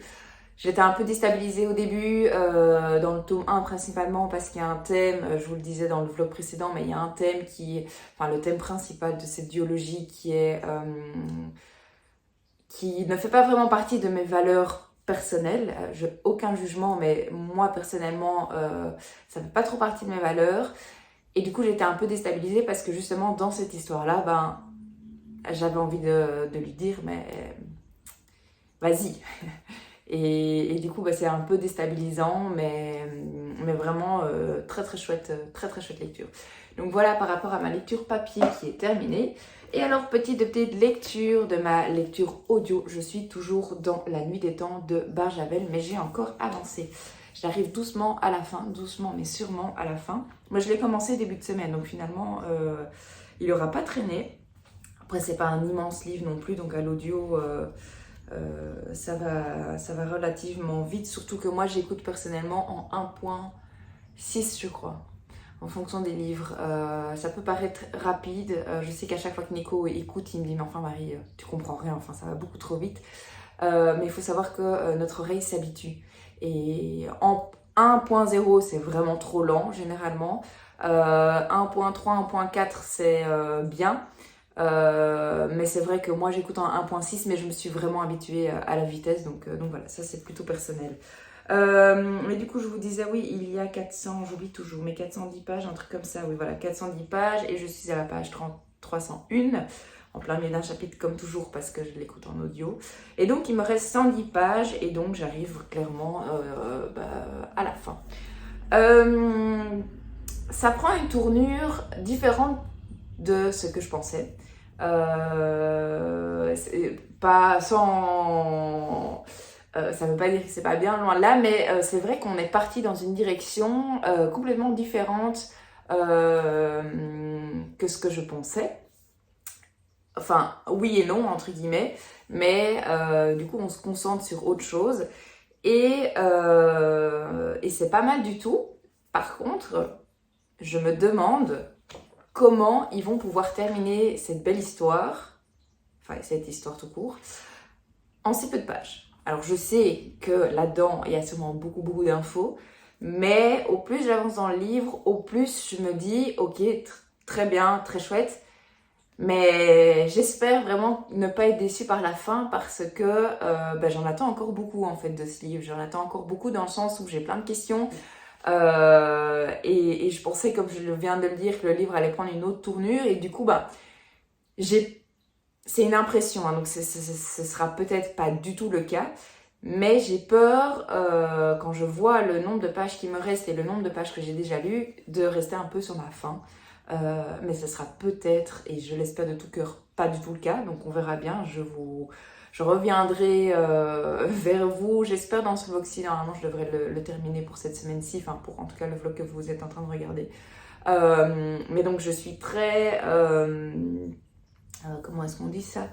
J'étais un peu déstabilisée au début, dans le tome 1 principalement parce qu'il y a un thème, je vous le disais dans le vlog précédent, mais il y a un thème enfin le thème principal de cette biologie qui ne fait pas vraiment partie de mes valeurs personnelles. Aucun jugement, mais moi personnellement, ça ne fait pas trop partie de mes valeurs. Et du coup, j'étais un peu déstabilisée parce que justement, dans cette histoire-là, ben, j'avais envie de lui dire, mais vas-y. Et du coup, bah, c'est un peu déstabilisant, mais vraiment très chouette lecture. Donc voilà par rapport à ma lecture papier qui est terminée. Et alors, petite lecture de ma lecture audio. Je suis toujours dans La Nuit des Temps de Barjavel, mais j'ai encore avancé. J'arrive doucement à la fin, doucement mais sûrement à la fin. Moi, je l'ai commencé début de semaine, donc finalement, il n'aura pas traîné. Après, c'est pas un immense livre non plus, donc à l'audio... ça va relativement vite, surtout que moi j'écoute personnellement en 1.6 je crois, en fonction des livres. Ça peut paraître rapide, je sais qu'à chaque fois que Nico écoute, il me dit mais enfin Marie, tu comprends rien, enfin ça va beaucoup trop vite. Mais il faut savoir que notre oreille s'habitue. Et en 1.0 c'est vraiment trop lent généralement, 1.3, 1.4 c'est bien. Mais c'est vrai que moi j'écoute en 1.6 mais je me suis vraiment habituée à la vitesse donc voilà, ça c'est plutôt personnel. Mais du coup je vous disais oui, il y a 400, j'oublie toujours, mais 410 pages, un truc comme ça, oui voilà, 410 pages et je suis à la page 301 en plein milieu d'un chapitre comme toujours parce que je l'écoute en audio. Et donc il me reste 110 pages et donc j'arrive clairement à la fin. Ça prend une tournure différente de ce que je pensais. Pas sans... ça veut pas dire que c'est pas bien, loin de là, mais c'est vrai qu'on est parti dans une direction complètement différente que ce que je pensais. Enfin, oui et non, entre guillemets, mais du coup, on se concentre sur autre chose. Et c'est pas mal du tout. Par contre, je me demande comment ils vont pouvoir terminer cette belle histoire, enfin cette histoire tout court, en si peu de pages. Alors je sais que là-dedans, il y a sûrement beaucoup d'infos, mais au plus j'avance dans le livre, au plus je me dis, ok, très bien, très chouette, mais j'espère vraiment ne pas être déçue par la fin parce que j'en attends encore beaucoup en fait de ce livre. J'en attends encore beaucoup dans le sens où j'ai plein de questions. Et je pensais, comme je viens de le dire, que le livre allait prendre une autre tournure et du coup c'est une impression, hein, donc ce sera peut-être pas du tout le cas, mais j'ai peur quand je vois le nombre de pages qui me restent et le nombre de pages que j'ai déjà lues de rester un peu sur ma faim. Mais ce sera peut-être, et je l'espère de tout cœur, pas du tout le cas, donc on verra bien. Je reviendrai vers vous, j'espère dans ce vlog-ci. Normalement je devrais le terminer pour cette semaine-ci, enfin pour en tout cas le vlog que vous êtes en train de regarder. Mais donc je suis très... comment est-ce qu'on dit ça,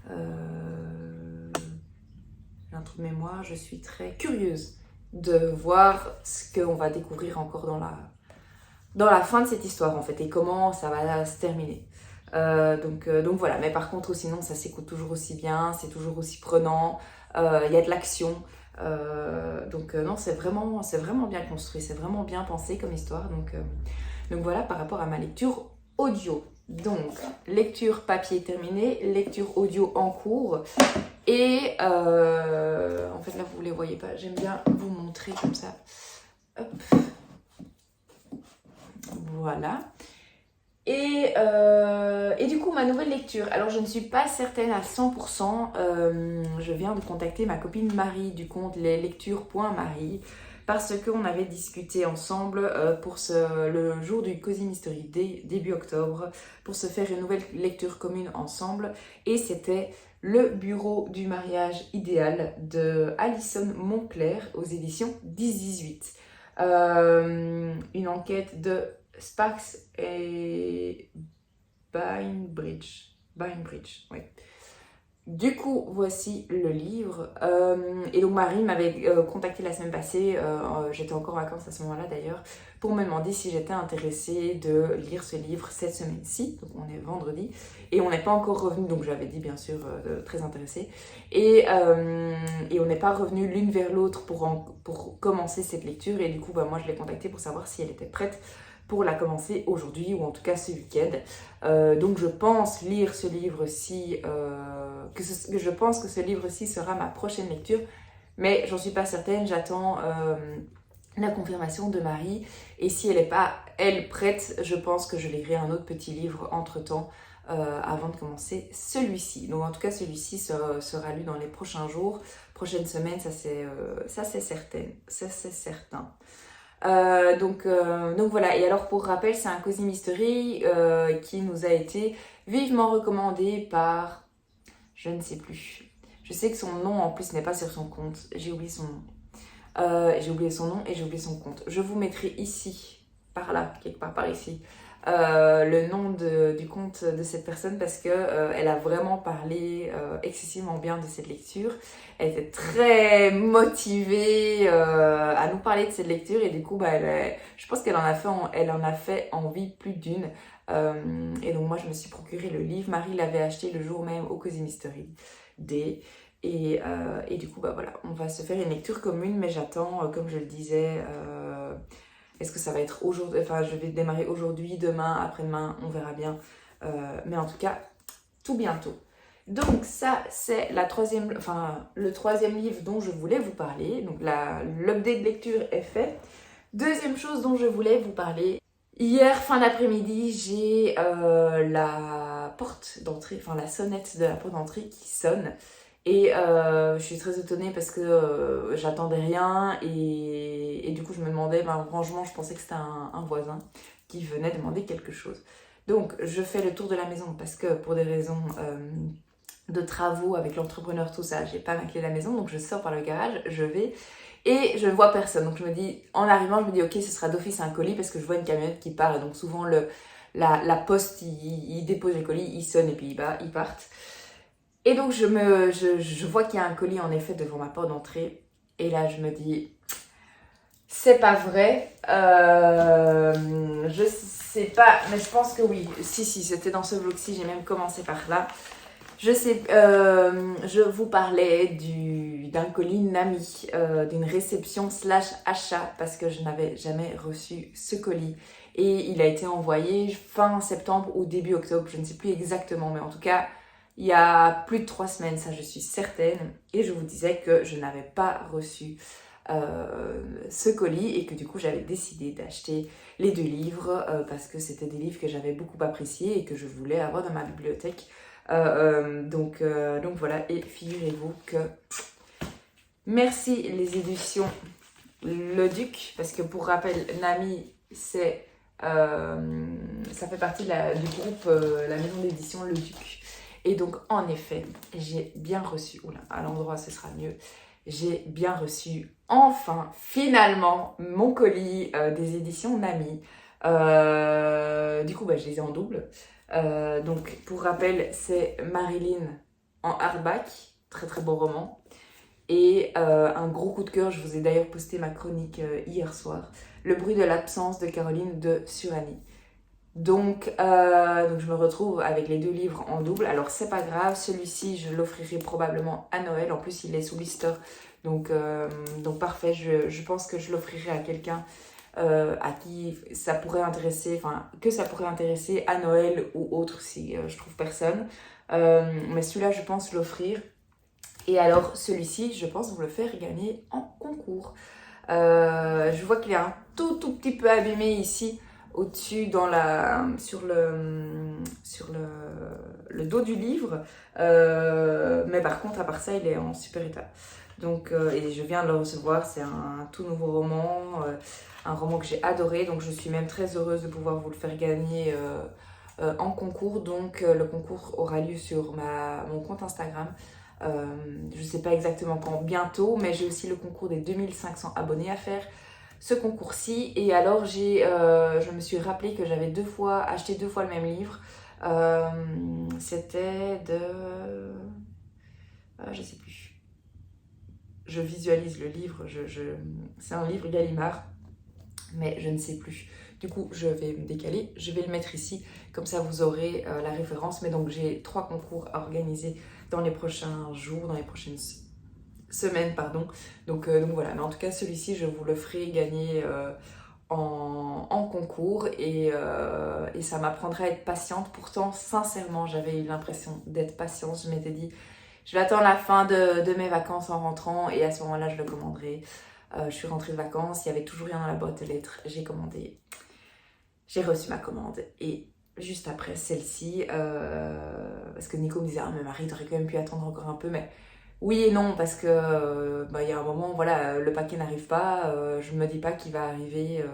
j'ai un trou de mémoire, je suis très curieuse de voir ce qu'on va découvrir encore dans la fin de cette histoire en fait et comment ça va se terminer. Donc voilà, mais par contre sinon ça s'écoute toujours aussi bien, c'est toujours aussi prenant, il y a de l'action, non c'est vraiment bien construit, c'est vraiment bien pensé comme histoire, donc voilà par rapport à ma lecture audio. Donc lecture papier terminée, lecture audio en cours et en fait là vous les voyez pas, j'aime bien vous montrer comme ça. Hop. Voilà. Et du coup, ma nouvelle lecture. Alors, je ne suis pas certaine à 100%. Je viens de contacter ma copine Marie du compte leslectures.marie parce qu'on avait discuté ensemble pour le jour du Cozy Mystery début octobre, pour se faire une nouvelle lecture commune ensemble, et c'était Le bureau du mariage idéal de Alison Moncler aux éditions 10-18. Une enquête de Sparks et Bainbridge, oui. Du coup, voici le livre. Et donc Marie m'avait contacté la semaine passée, j'étais encore en vacances à ce moment-là d'ailleurs, pour me demander si j'étais intéressée de lire ce livre cette semaine-ci. Donc on est vendredi et on n'est pas encore revenu, donc j'avais dit bien sûr très intéressée. Et on n'est pas revenu l'une vers l'autre pour commencer cette lecture. Et du coup, moi je l'ai contactée pour savoir si elle était prête pour la commencer aujourd'hui ou en tout cas ce week-end. Donc je pense lire ce livre-ci, je pense que ce livre-ci sera ma prochaine lecture, mais j'en suis pas certaine, j'attends la confirmation de Marie, et si elle n'est pas, elle, prête, je pense que je lirai un autre petit livre entre-temps avant de commencer celui-ci. Donc en tout cas celui-ci sera lu dans les prochains jours, prochaines semaines, ça c'est certain. Donc voilà, et alors pour rappel, c'est un Cozy Mystery qui nous a été vivement recommandé par, je ne sais plus, je sais que son nom en plus n'est pas sur son compte, j'ai oublié son nom, j'ai oublié son nom et j'ai oublié son compte. Je vous mettrai ici, par là, quelque part par ici, le nom du compte de cette personne, parce que elle a vraiment parlé excessivement bien de cette lecture. Elle était très motivée à nous parler de cette lecture, et du coup je pense qu'elle en a fait envie plus d'une. Et donc moi je me suis procuré le livre. Marie l'avait acheté le jour même au Cozy Mystery Day. Et du coup voilà, on va se faire une lecture commune, mais j'attends, comme je le disais, est-ce que ça va être aujourd'hui, enfin je vais démarrer aujourd'hui, demain, après-demain, on verra bien, mais en tout cas tout bientôt. Donc ça c'est le troisième livre dont je voulais vous parler. Donc l'update de lecture est fait. Deuxième chose dont je voulais vous parler, hier fin d'après-midi, j'ai la porte d'entrée, enfin la sonnette de la porte d'entrée qui sonne. Et je suis très étonnée parce que j'attendais rien, et du coup je me demandais, franchement je pensais que c'était un voisin qui venait demander quelque chose. Donc je fais le tour de la maison parce que pour des raisons de travaux avec l'entrepreneur, tout ça, j'ai pas ma clé de la maison, donc je sors par le garage, je vais et je ne vois personne. Donc je me dis, en arrivant, je me dis ok, ce sera d'office un colis parce que je vois une camionnette qui part, et donc souvent la poste, il dépose les colis, il sonne et puis ils partent. Et donc je vois qu'il y a un colis en effet devant ma porte d'entrée, et là je me dis, c'est pas vrai, je sais pas, mais je pense que oui, si c'était dans ce vlog-ci, j'ai même commencé par là. Je sais, je vous parlais d'un colis Nami, d'une réception / achat, parce que je n'avais jamais reçu ce colis. Et il a été envoyé fin septembre ou début octobre, je ne sais plus exactement, mais en tout cas, il y a plus de 3 semaines, ça je suis certaine. Et je vous disais que je n'avais pas reçu ce colis, et que du coup j'avais décidé d'acheter les 2 livres parce que c'était des livres que j'avais beaucoup appréciés et que je voulais avoir dans ma bibliothèque. Donc voilà, et figurez-vous que merci les éditions Le Duc, parce que pour rappel, Nami, ça fait partie du groupe la maison d'édition Le Duc. Et donc en effet, j'ai bien reçu, oula, à l'endroit ce sera mieux, j'ai bien reçu enfin, finalement, mon colis des éditions Nami. Du coup, je les ai en double. Donc pour rappel, c'est Marilyn en hardback, très très beau roman, et un gros coup de cœur, je vous ai d'ailleurs posté ma chronique hier soir, Le bruit de l'absence de Caroline de Surani. Donc je me retrouve avec les 2 livres en double. Alors c'est pas grave, celui-ci je l'offrirai probablement à Noël, en plus il est sous blister, donc parfait, je pense que je l'offrirai à quelqu'un à qui ça pourrait intéresser, que ça pourrait intéresser à Noël ou autre, si je trouve personne. Mais celui-là, je pense l'offrir. Et alors, celui-ci, je pense vous le faire gagner en concours. Je vois qu'il est un tout petit peu abîmé ici, au-dessus, sur le le dos du livre, mais par contre à part ça il est en super état. Donc, et je viens de le recevoir, c'est un tout nouveau roman, un roman que j'ai adoré, donc je suis même très heureuse de pouvoir vous le faire gagner en concours. Donc le concours aura lieu sur mon compte Instagram. Je ne sais pas exactement quand, bientôt, mais j'ai aussi le concours des 2500 abonnés à faire, ce concours-ci. Et alors je me suis rappelé que j'avais acheté deux fois le même livre. C'était de... je sais plus. Je visualise le livre, c'est un livre Gallimard, mais je ne sais plus. Du coup, je vais me décaler, je vais le mettre ici, comme ça vous aurez la référence. Mais donc j'ai 3 concours à organiser dans les prochains jours, dans les prochaines semaines, pardon. Donc voilà, mais en tout cas celui-ci, je vous le ferai gagner en concours et ça m'apprendra à être patiente. Pourtant, sincèrement, j'avais eu l'impression d'être patiente. Je m'étais dit, je vais attendre la fin de mes vacances en rentrant et à ce moment-là, je le commanderai. Je suis rentrée de vacances, il n'y avait toujours rien dans la boîte aux lettres. J'ai commandé, j'ai reçu ma commande et juste après celle-ci, parce que Nico me disait, ah mais Marie, t'aurais quand même pu attendre encore un peu, mais oui et non, parce que il y a un moment, voilà, le paquet n'arrive pas, je me dis pas qu'il va arriver,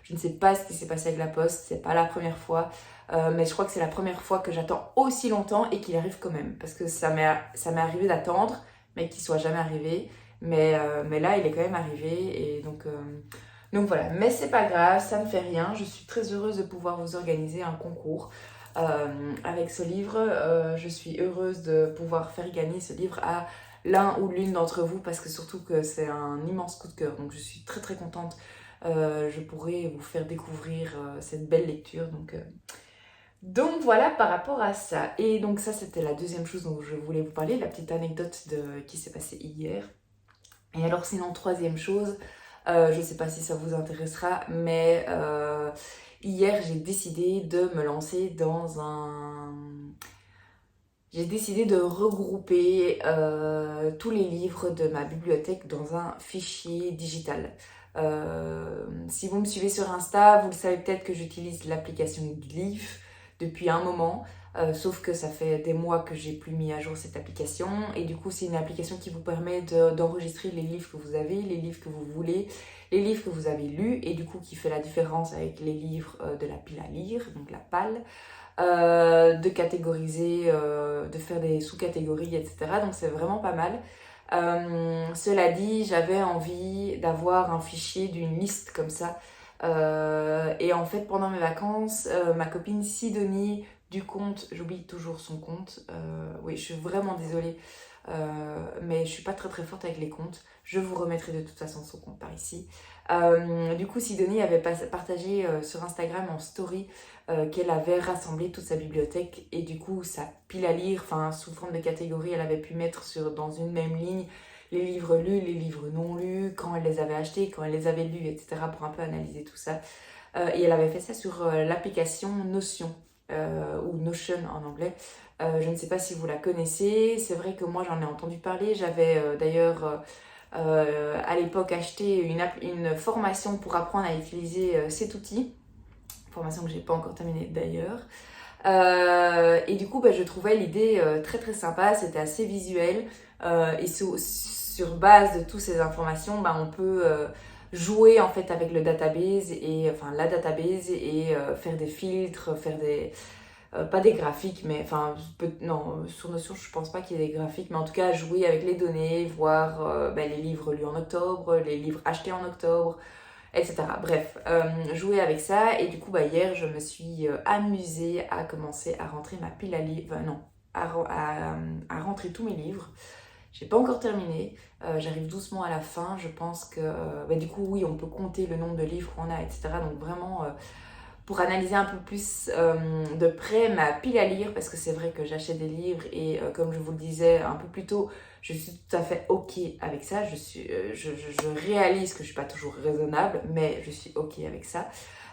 je ne sais pas ce qui s'est passé avec la poste, c'est pas la première fois, mais je crois que c'est la première fois que j'attends aussi longtemps et qu'il arrive quand même, parce que ça m'est arrivé d'attendre, mais qu'il soit jamais arrivé, mais là il est quand même arrivé, et donc voilà, mais c'est pas grave, ça ne fait rien, je suis très heureuse de pouvoir vous organiser un concours. Avec ce livre, je suis heureuse de pouvoir faire gagner ce livre à l'un ou l'une d'entre vous, parce que surtout que c'est un immense coup de cœur, donc je suis très très contente. Je pourrai vous faire découvrir cette belle lecture, donc voilà par rapport à ça. Et donc ça, c'était la deuxième chose dont je voulais vous parler, la petite anecdote qui s'est passée hier. Et alors sinon, troisième chose, je ne sais pas si ça vous intéressera, mais hier j'ai décidé de me lancer dans J'ai décidé de regrouper tous les livres de ma bibliothèque dans un fichier digital. Si vous me suivez sur Insta, vous le savez peut-être que j'utilise l'application Glyph depuis un moment, sauf que ça fait des mois que j'ai plus mis à jour cette application, et du coup c'est une application qui vous permet d'enregistrer les livres que vous avez, les livres que vous voulez, les livres que vous avez lus, et du coup qui fait la différence avec les livres de la pile à lire, donc la PAL. De catégoriser, de faire des sous-catégories, etc. Donc c'est vraiment pas mal. Cela dit, j'avais envie d'avoir un fichier d'une liste comme ça. Et en fait, pendant mes vacances, ma copine Sidonie du compte, j'oublie toujours son compte, oui, je suis vraiment désolée, mais je suis pas très très forte avec les comptes. Je vous remettrai de toute façon son compte par ici. Du coup, Sidonie avait partagé sur Instagram en story qu'elle avait rassemblé toute sa bibliothèque, et du coup sa pile à lire, enfin sous forme de catégories, elle avait pu mettre dans une même ligne les livres lus, les livres non lus, quand elle les avait achetés, quand elle les avait lus, etc. pour un peu analyser tout ça. Et elle avait fait ça sur l'application Notion, ou Notion en anglais. Je ne sais pas si vous la connaissez, c'est vrai que moi j'en ai entendu parler, j'avais d'ailleurs à l'époque acheté une formation pour apprendre à utiliser cet outil, formation que j'ai pas encore terminée d'ailleurs. Et du coup, je trouvais l'idée très très sympa, c'était assez visuel, et sur base de toutes ces informations, on peut jouer en fait avec le database, enfin la database, et faire des filtres, faire des... pas des graphiques, mais enfin, non, sur Notion, je pense pas qu'il y ait des graphiques, mais en tout cas, jouer avec les données, voir les livres lus en octobre, les livres achetés en octobre, etc. Bref, jouer avec ça. Et du coup, hier, je me suis amusée à commencer à rentrer ma pile à livres, non, à rentrer tous mes livres. J'ai pas encore terminé, j'arrive doucement à la fin. Je pense que, du coup, oui, on peut compter le nombre de livres qu'on a, etc. Donc vraiment... pour analyser un peu plus de près ma pile à lire, parce que c'est vrai que j'achète des livres et comme je vous le disais un peu plus tôt, je suis tout à fait ok avec ça. Je réalise que je suis pas toujours raisonnable, mais je suis ok avec ça.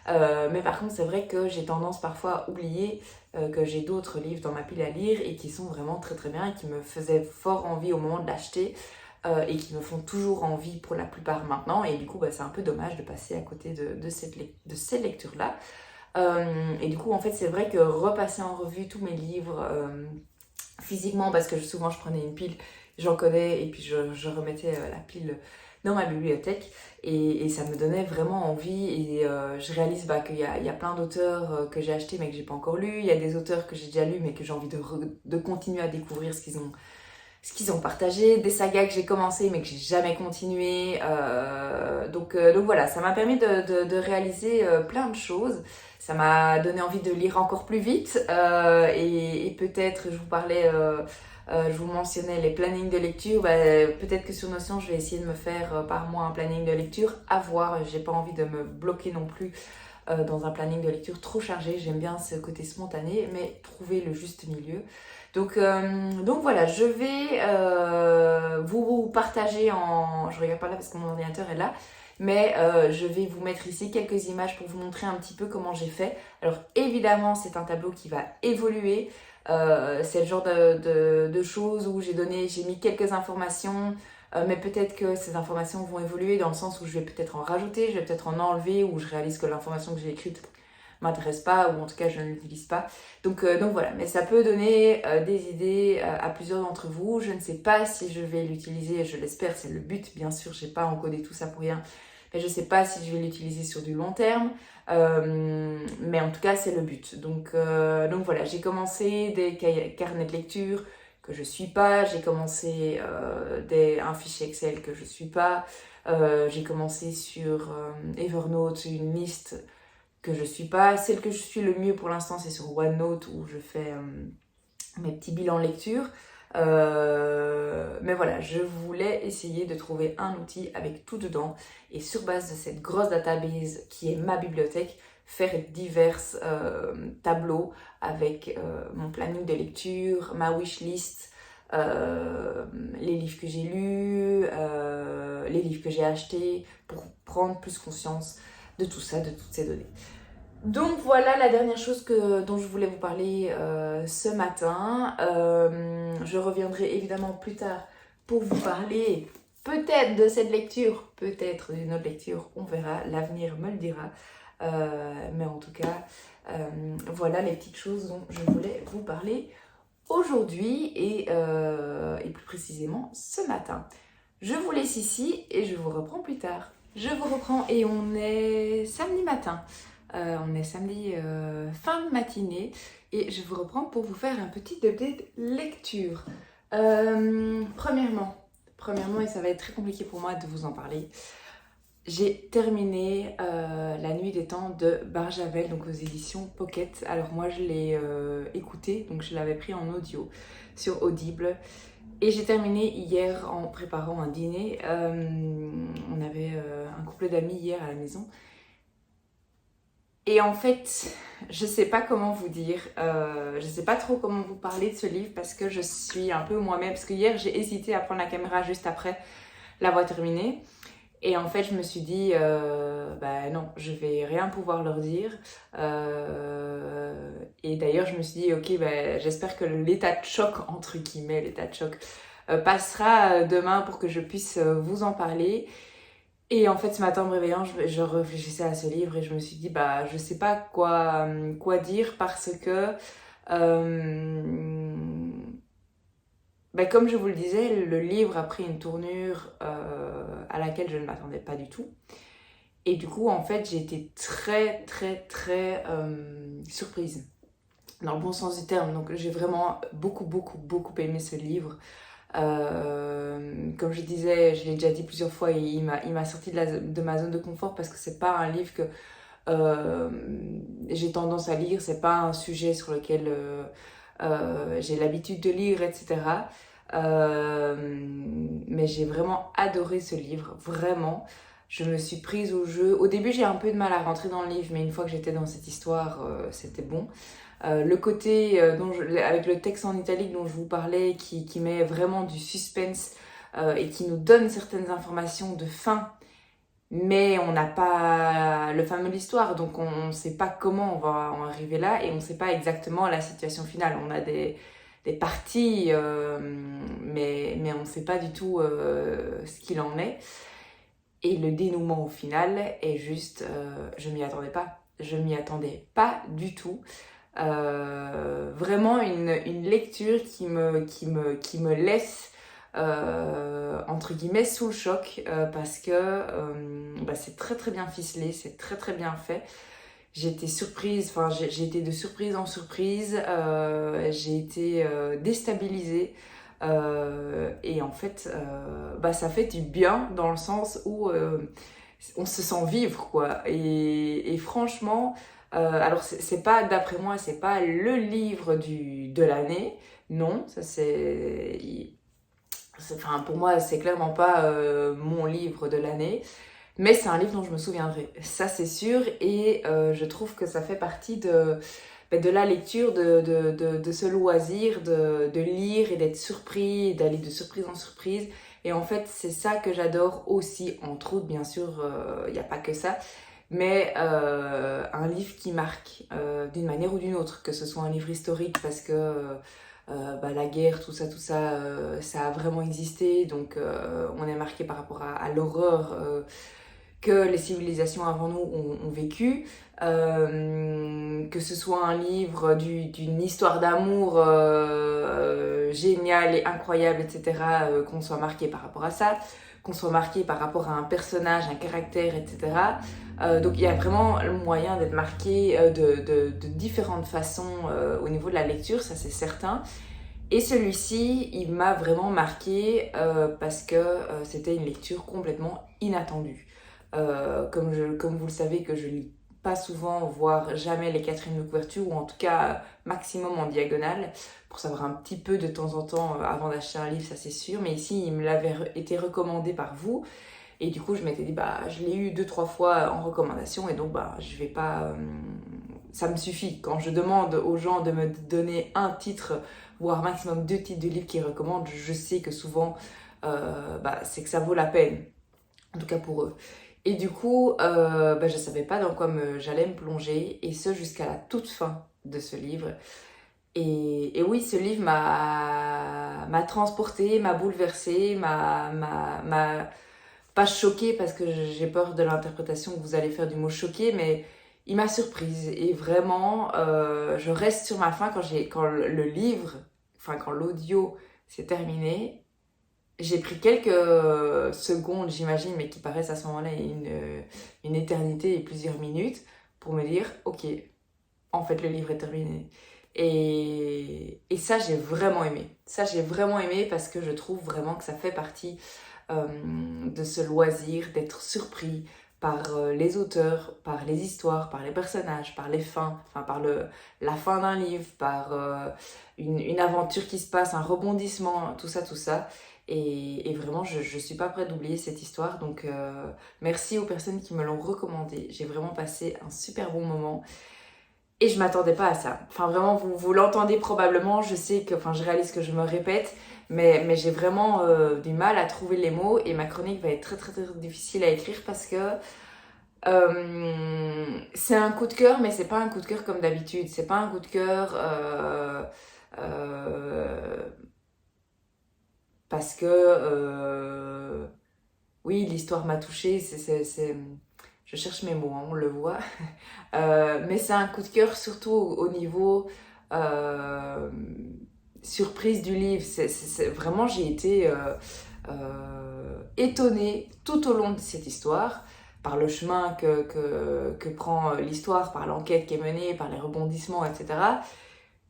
Mais par contre, c'est vrai que j'ai tendance parfois à oublier que j'ai d'autres livres dans ma pile à lire et qui sont vraiment très très bien et qui me faisaient fort envie au moment de l'acheter. Et qui me font toujours envie pour la plupart maintenant, et du coup c'est un peu dommage de passer à côté de ces lectures-là. Et du coup, en fait, c'est vrai que repasser en revue tous mes livres physiquement, parce que souvent je prenais une pile, j'en connais, et puis je remettais la pile dans ma bibliothèque, et ça me donnait vraiment envie, et je réalise qu'il y a plein d'auteurs que j'ai achetés mais que j'ai pas encore lus, il y a des auteurs que j'ai déjà lus mais que j'ai envie de continuer à découvrir ce qu'ils ont partagé, des sagas que j'ai commencé mais que j'ai jamais continué. Donc voilà, ça m'a permis de réaliser plein de choses. Ça m'a donné envie de lire encore plus vite. Et peut-être, je vous mentionnais les plannings de lecture. Peut-être que sur Notion, je vais essayer de me faire par mois un planning de lecture. À voir, j'ai pas envie de me bloquer non plus dans un planning de lecture trop chargé. J'aime bien ce côté spontané, mais trouver le juste milieu. Donc voilà, je vais vous partager je regarde pas là parce que mon ordinateur est là, mais je vais vous mettre ici quelques images pour vous montrer un petit peu comment j'ai fait. Alors évidemment, c'est un tableau qui va évoluer. C'est le genre de choses où j'ai mis quelques informations, mais peut-être que ces informations vont évoluer dans le sens où je vais peut-être en rajouter, je vais peut-être en enlever, ou je réalise que l'information que j'ai écrite m'intéresse pas, ou en tout cas je ne l'utilise pas. Donc voilà, mais ça peut donner des idées à plusieurs d'entre vous. Je ne sais pas si je vais l'utiliser, je l'espère, c'est le but, bien sûr, j'ai pas encodé tout ça pour rien, mais je sais pas si je vais l'utiliser sur du long terme, mais en tout cas c'est le but. Donc voilà, j'ai commencé des carnets de lecture que je suis pas, j'ai commencé un fichier Excel que je suis pas, j'ai commencé sur Evernote une liste que je suis pas. Celle que je suis le mieux pour l'instant, c'est sur OneNote où je fais mes petits bilans lecture. Mais voilà, je voulais essayer de trouver un outil avec tout dedans et sur base de cette grosse database qui est ma bibliothèque, faire divers tableaux avec mon planning de lecture, ma wishlist, les livres que j'ai lus, les livres que j'ai achetés pour prendre plus conscience de tout ça, de toutes ces données. Donc voilà la dernière chose dont je voulais vous parler ce matin. Je reviendrai évidemment plus tard pour vous parler peut-être de cette lecture, peut-être d'une autre lecture, on verra, l'avenir me le dira. Mais en tout cas, voilà les petites choses dont je voulais vous parler aujourd'hui et plus précisément ce matin. Je vous laisse ici et je vous reprends plus tard. Je vous reprends et on est samedi matin. On est samedi fin de matinée et je vous reprends pour vous faire un petit update lecture. Premièrement, et ça va être très compliqué pour moi de vous en parler, j'ai terminé La Nuit des Temps de Barjavel, donc aux éditions Pocket. Alors moi je l'ai écouté, donc je l'avais pris en audio sur Audible. Et j'ai terminé hier en préparant un dîner. On avait un couple d'amis hier à la maison. Et en fait, je sais pas comment vous dire, je sais pas trop comment vous parler de ce livre parce que je suis un peu moi-même. Parce que hier, j'ai hésité à prendre la caméra juste après l'avoir terminé. Et en fait, je me suis dit, non, je vais rien pouvoir leur dire. Et d'ailleurs, je me suis dit, ok, j'espère que l'état de choc, entre guillemets, l'état de choc, passera demain pour que je puisse vous en parler. Et en fait, ce matin, en me réveillant, je réfléchissais à ce livre et je me suis dit, je sais pas quoi dire parce que, comme je vous le disais, le livre a pris une tournure à laquelle je ne m'attendais pas du tout. Et du coup, en fait, j'ai été très, très, très surprise, dans le bon sens du terme. Donc, j'ai vraiment beaucoup, beaucoup, beaucoup aimé ce livre. Comme je disais, je l'ai déjà dit plusieurs fois, il m'a sorti de ma zone de confort parce que c'est pas un livre que j'ai tendance à lire, c'est pas un sujet sur lequel j'ai l'habitude de lire, etc. Mais j'ai vraiment adoré ce livre, vraiment. Je me suis prise au jeu. Au début, j'ai un peu de mal à rentrer dans le livre, mais une fois que j'étais dans cette histoire, c'était bon. Le côté avec le texte en italique dont je vous parlais, qui met vraiment du suspense et qui nous donne certaines informations de fin, mais on n'a pas le fameux l'histoire, donc on ne sait pas comment on va en arriver là et on ne sait pas exactement la situation finale. On a des parties, mais on ne sait pas du tout ce qu'il en est. Et le dénouement au final est juste, je m'y attendais pas. je m'y attendais pas du tout. Vraiment une lecture qui me laisse entre guillemets sous le choc parce que c'est très très bien ficelé, c'est très très bien fait. J'ai été surprise, enfin j'ai été de surprise en surprise, j'ai été déstabilisée et en fait ça fait du bien dans le sens où on se sent vivre quoi. Et franchement, alors c'est pas, d'après moi, c'est pas le livre de l'année, non, ça enfin, pour moi c'est clairement pas mon livre de l'année, mais c'est un livre dont je me souviendrai, ça c'est sûr, et je trouve que ça fait partie de la lecture, de ce loisir de lire et d'être surpris, d'aller de surprise en surprise. Et en fait, c'est ça que j'adore aussi, entre autres, bien sûr, il n'y a pas que ça, mais un livre qui marque d'une manière ou d'une autre, que ce soit un livre historique parce que la guerre, tout ça, ça a vraiment existé, donc on est marqué par rapport à l'horreur que les civilisations avant nous ont vécu, que ce soit un livre d'une histoire d'amour géniale et incroyable, etc., qu'on soit marqué par rapport à ça, qu'on soit marqué par rapport à un personnage, un caractère, etc. Donc il y a vraiment le moyen d'être marqué de différentes façons au niveau de la lecture, ça c'est certain. Et celui-ci, il m'a vraiment marqué parce que c'était une lecture complètement inattendue. Comme vous le savez, que je lis pas souvent, voire jamais les quatrièmes de couverture, ou en tout cas maximum en diagonale, pour savoir un petit peu de temps en temps avant d'acheter un livre, ça c'est sûr. Mais ici, il me l'avait été recommandé par vous, et du coup, je m'étais dit, je l'ai eu 2-3 fois en recommandation, et donc je vais pas... ça me suffit. Quand je demande aux gens de me donner un titre, voire maximum 2 titres de livres qu'ils recommandent, je sais que souvent, c'est que ça vaut la peine, en tout cas pour eux. Et du coup, je savais pas dans quoi j'allais me plonger, et ce jusqu'à la toute fin de ce livre. Et oui, ce livre m'a transportée, m'a bouleversée, m'a pas choquée, parce que j'ai peur de l'interprétation que vous allez faire du mot choquée, mais il m'a surprise. Et vraiment, je reste sur ma faim quand le livre, enfin quand l'audio s'est terminé. J'ai pris quelques secondes, j'imagine, mais qui paraissent à ce moment-là une éternité et plusieurs minutes, pour me dire, ok, en fait le livre est terminé. Et ça, j'ai vraiment aimé. Ça, j'ai vraiment aimé parce que je trouve vraiment que ça fait partie de ce loisir d'être surpris par les auteurs, par les histoires, par les personnages, par les fins, enfin la fin d'un livre, par une aventure qui se passe, un rebondissement, tout ça. Et vraiment, je suis pas prête d'oublier cette histoire. Donc merci aux personnes qui me l'ont recommandé. J'ai vraiment passé un super bon moment. Et je m'attendais pas à ça. Enfin vraiment, vous l'entendez probablement, je sais que, enfin je réalise que je me répète, mais j'ai vraiment du mal à trouver les mots, et ma chronique va être très très très difficile à écrire parce que c'est un coup de cœur, mais c'est pas un coup de cœur comme d'habitude. C'est pas un coup de cœur parce que oui, l'histoire m'a touchée, je cherche mes mots, hein, on le voit. Mais c'est un coup de cœur surtout au niveau euh, surprise du livre. Vraiment, j'ai été étonnée tout au long de cette histoire, par le chemin que prend l'histoire, par l'enquête qui est menée, par les rebondissements, etc.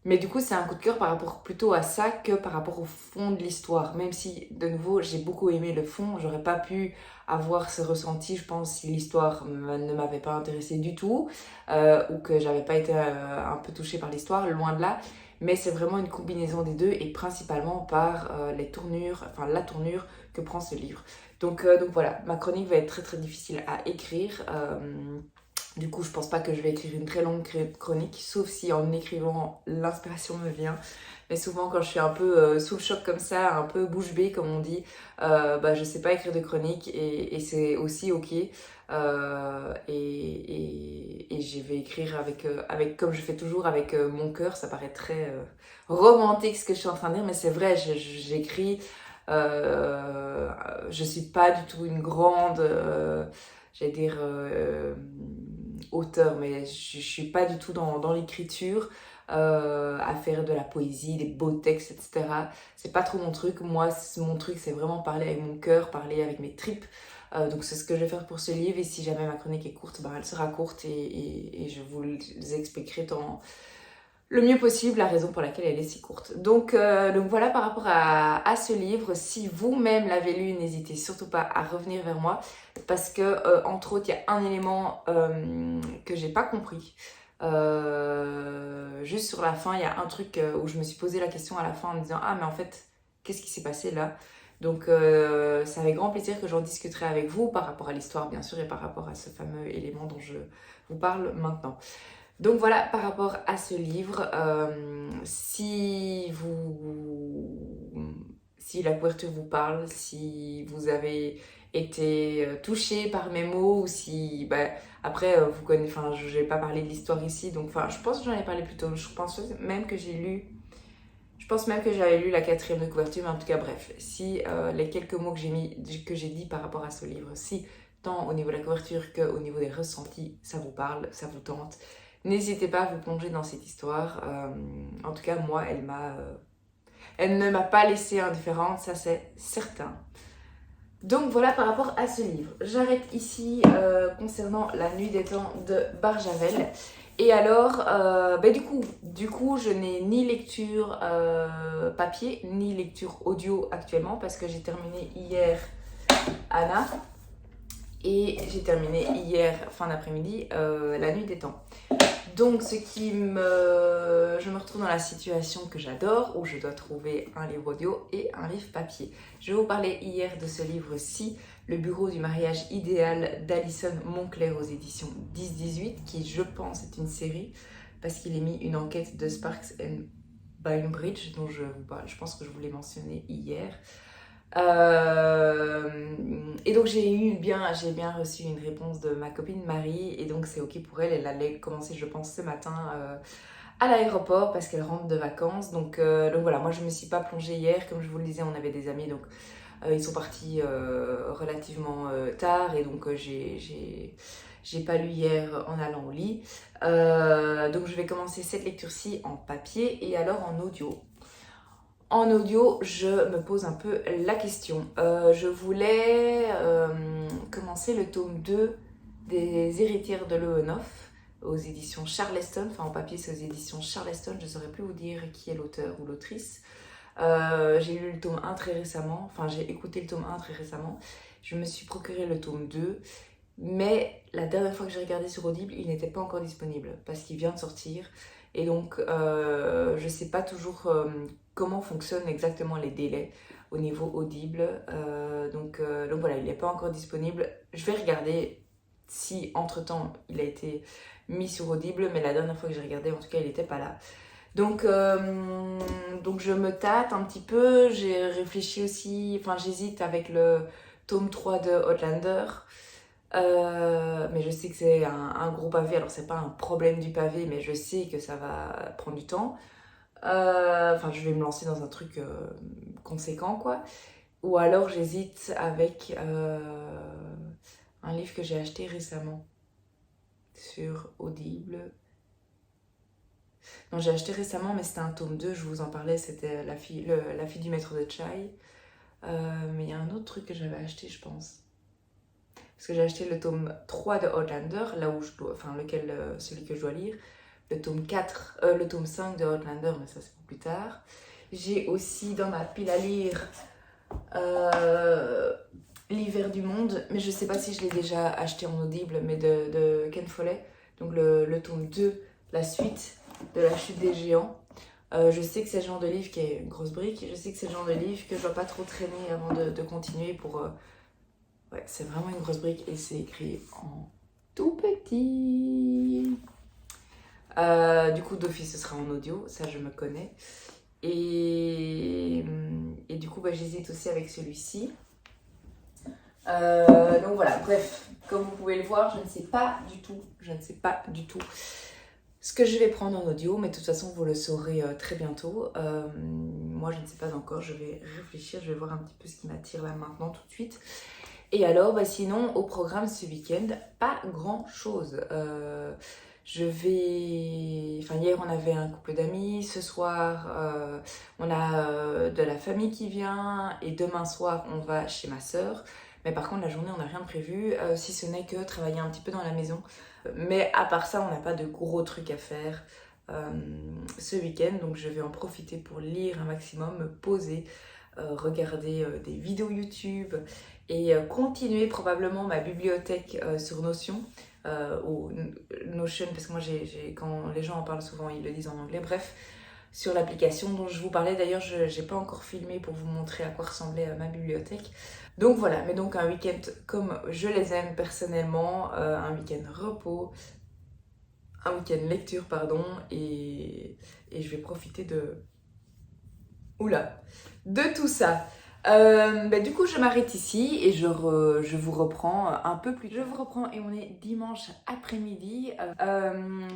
Mais du coup, c'est un coup de cœur par rapport plutôt à ça que par rapport au fond de l'histoire. Même si, de nouveau, j'ai beaucoup aimé le fond, j'aurais pas pu avoir ce ressenti, je pense, si l'histoire ne m'avait pas intéressée du tout, ou que j'avais pas été un peu touchée par l'histoire, loin de là. Mais c'est vraiment une combinaison des deux, et principalement par les tournures, enfin la tournure que prend ce livre. Donc voilà, ma chronique va être très très difficile à écrire. Du coup, je pense pas que je vais écrire une très longue chronique, sauf si en écrivant, l'inspiration me vient. Mais souvent, quand je suis un peu sous le choc comme ça, un peu bouche bée, comme on dit, je sais pas écrire de chronique, et c'est aussi ok. Et je vais écrire avec, comme je fais toujours, avec mon cœur. Ça paraît très romantique ce que je suis en train de dire, mais c'est vrai, j'écris. Je suis pas du tout une grande, j'allais dire, auteur, mais je suis pas du tout dans l'écriture, à faire de la poésie, des beaux textes, etc. C'est pas trop mon truc. Moi, mon truc, c'est vraiment parler avec mon cœur, parler avec mes tripes. Donc c'est ce que je vais faire pour ce livre, et si jamais ma chronique est courte, ben, elle sera courte, et je vous expliquerai dans le mieux possible la raison pour laquelle elle est si courte. Donc voilà par rapport à ce livre. Si vous-même l'avez lu, n'hésitez surtout pas à revenir vers moi, parce que entre autres, il y a un élément que j'ai pas compris. Juste sur la fin, il y a un truc où je me suis posé la question à la fin en me disant ah mais en fait, qu'est-ce qui s'est passé là? Donc c'est avec grand plaisir que j'en discuterai avec vous par rapport à l'histoire bien sûr, et par rapport à ce fameux élément dont je vous parle maintenant. Donc voilà par rapport à ce livre. Si la couverture vous parle, si vous avez été touché par mes mots, ou si après vous connaissez, enfin je vais pas parler de l'histoire ici, donc enfin je pense que j'en ai parlé plus tôt. Je pense même que j'avais lu la 4e de couverture, mais en tout cas bref, si les quelques mots que j'ai dit par rapport à ce livre, si tant au niveau de la couverture qu'au niveau des ressentis, ça vous parle, ça vous tente, n'hésitez pas à vous plonger dans cette histoire. En tout cas, moi, elle ne m'a pas laissée indifférente, ça c'est certain. Donc voilà par rapport à ce livre. J'arrête ici concernant La Nuit des Temps de Barjavel. Et alors, du coup, je n'ai ni lecture papier, ni lecture audio actuellement, parce que j'ai terminé hier Anna, et j'ai terminé hier, fin d'après-midi, La Nuit des Temps. Donc, je me retrouve dans la situation que j'adore, où je dois trouver un livre audio et un livre papier. Je vais vous parler hier de ce livre-ci, Le bureau du mariage idéal d'Alison Moncler aux éditions 10-18, qui, je pense, est une série, parce qu'il est mis une enquête de Sparks and Bainbridge, dont je vous parle. Je pense que je vous l'ai mentionné hier. Et donc j'ai bien reçu une réponse de ma copine Marie, et donc c'est ok pour elle. Elle allait commencer, je pense, ce matin à l'aéroport parce qu'elle rentre de vacances. Donc voilà, moi je me suis pas plongée hier, comme je vous le disais, on avait des amis, donc ils sont partis relativement tard, et donc j'ai pas lu hier en allant au lit. Donc je vais commencer cette lecture-ci en papier, et alors en audio. En audio, je me pose un peu la question. Je voulais commencer le tome 2 des Héritières de Leonov aux éditions Charleston. Enfin, en papier, c'est aux éditions Charleston. Je ne saurais plus vous dire qui est l'auteur ou l'autrice. J'ai lu le tome 1 très récemment. Enfin, j'ai écouté le tome 1 très récemment. Je me suis procuré le tome 2. Mais la dernière fois que j'ai regardé sur Audible, il n'était pas encore disponible parce qu'il vient de sortir. Et donc, je ne sais pas toujours comment fonctionnent exactement les délais au niveau Audible. Donc voilà, il n'est pas encore disponible. Je vais regarder si entre-temps il a été mis sur Audible, mais la dernière fois que j'ai regardé, en tout cas, il n'était pas là. Donc je me tâte un petit peu. J'ai réfléchi aussi, enfin j'hésite avec le tome 3 de Outlander. Mais je sais que c'est un gros pavé, alors c'est pas un problème du pavé, mais je sais que ça va prendre du temps. Enfin, je vais me lancer dans un truc conséquent, quoi. Ou alors j'hésite avec un livre que j'ai acheté récemment sur Audible. Non, j'ai acheté récemment, mais c'était un tome 2, je vous en parlais, c'était la fille du maître de Chai. Mais il y a un autre truc que j'avais acheté, je pense. Parce que j'ai acheté le tome 3 de Outlander, là où celui que je dois lire. Le tome 5 de Outlander, mais ça c'est pour plus tard. J'ai aussi dans ma pile à lire L'hiver du monde, mais je sais pas si je l'ai déjà acheté en audible, mais de Ken Follett. Donc le tome 2, la suite de la chute des géants. Je sais que c'est le genre de livre qui est une grosse brique. Je sais que c'est le genre de livre que je dois pas trop traîner avant de continuer pour... Ouais, c'est vraiment une grosse brique, et c'est écrit en tout petit. Du coup, d'office, ce sera en audio, ça je me connais. Et du coup, j'hésite aussi avec celui-ci. Donc voilà, bref, comme vous pouvez le voir, je ne sais pas du tout ce que je vais prendre en audio, mais de toute façon, vous le saurez très bientôt. Moi, je ne sais pas encore, je vais réfléchir, je vais voir un petit peu ce qui m'attire là maintenant, tout de suite. Et alors, bah, sinon, au programme ce week-end, pas grand-chose. Enfin, hier, on avait un couple d'amis. Ce soir, on a de la famille qui vient. Et demain soir, on va chez ma sœur. Mais par contre, la journée, on n'a rien de prévu, si ce n'est que travailler un petit peu dans la maison. Mais à part ça, on n'a pas de gros trucs à faire ce week-end. Donc, je vais en profiter pour lire un maximum, me poser, regarder des vidéos YouTube et continuer probablement ma bibliothèque sur Notion ou Notion, parce que moi quand les gens en parlent souvent ils le disent en anglais, bref, sur l'application dont je vous parlais. D'ailleurs, je n'ai pas encore filmé pour vous montrer à quoi ressemblait ma bibliothèque. Donc voilà, mais donc un week-end comme je les aime personnellement, un week-end repos, un week-end lecture pardon, et je vais profiter de tout ça. Du coup, je m'arrête ici et je vous reprends un peu plus. Je vous reprends et on est dimanche après-midi.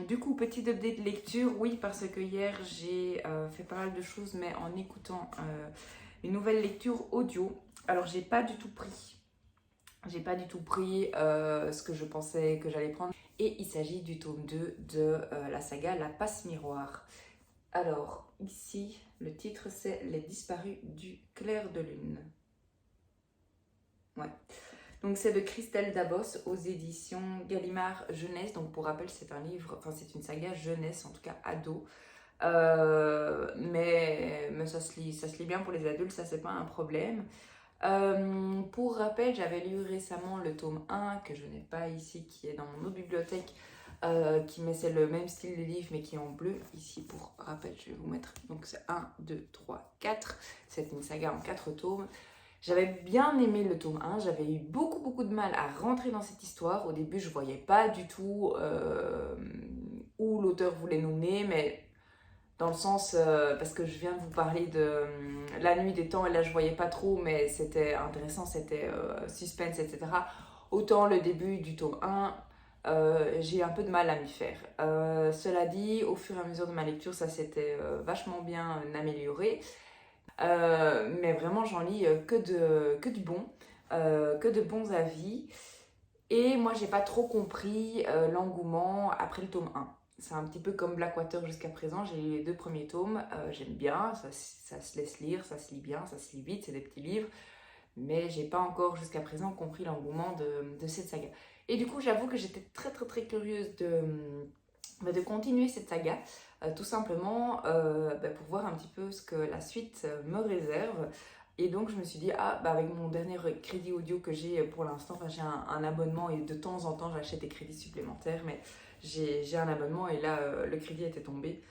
Du coup, petit update de lecture. Oui, parce que hier, j'ai fait pas mal de choses, mais en écoutant une nouvelle lecture audio. Alors, j'ai pas du tout pris ce que je pensais que j'allais prendre. Et il s'agit du tome 2 de la saga La Passe Miroir. Alors, ici, le titre c'est Les disparus du clair de lune. Ouais. Donc c'est de Christelle Dabos aux éditions Gallimard Jeunesse. Donc pour rappel, c'est un livre, enfin c'est une saga jeunesse, en tout cas ado. Mais ça se lit bien pour les adultes, ça c'est pas un problème. Pour rappel, j'avais lu récemment le tome 1 que je n'ai pas ici, qui est dans mon autre bibliothèque, c'est le même style de livre mais qui est en bleu. Ici, pour rappel, je vais vous mettre, donc c'est 1, 2, 3, 4. C'est une saga en 4 tomes. J'avais bien aimé le tome 1, j'avais eu beaucoup de mal à rentrer dans cette histoire. Au début, je voyais pas du tout où l'auteur voulait nous mener, mais dans le sens, parce que je viens de vous parler de La Nuit des Temps, et là je voyais pas trop, mais c'était intéressant, c'était suspense, etc. Autant le début du tome 1, j'ai eu un peu de mal à m'y faire. Cela dit, au fur et à mesure de ma lecture, ça s'était vachement bien amélioré. Mais vraiment, j'en lis que du bon, que de bons avis. Et moi, j'ai pas trop compris l'engouement après le tome 1. C'est un petit peu comme Blackwater jusqu'à présent. J'ai lu les 2 premiers tomes, j'aime bien, ça se laisse lire, ça se lit bien, ça se lit vite, c'est des petits livres. Mais j'ai pas encore jusqu'à présent compris l'engouement de cette saga. Et du coup, j'avoue que j'étais très curieuse de continuer cette saga, tout simplement pour voir un petit peu ce que la suite me réserve. Et donc je me suis dit, avec mon dernier crédit audio que j'ai pour l'instant, enfin, j'ai un abonnement et de temps en temps j'achète des crédits supplémentaires, mais j'ai un abonnement et là le crédit était tombé.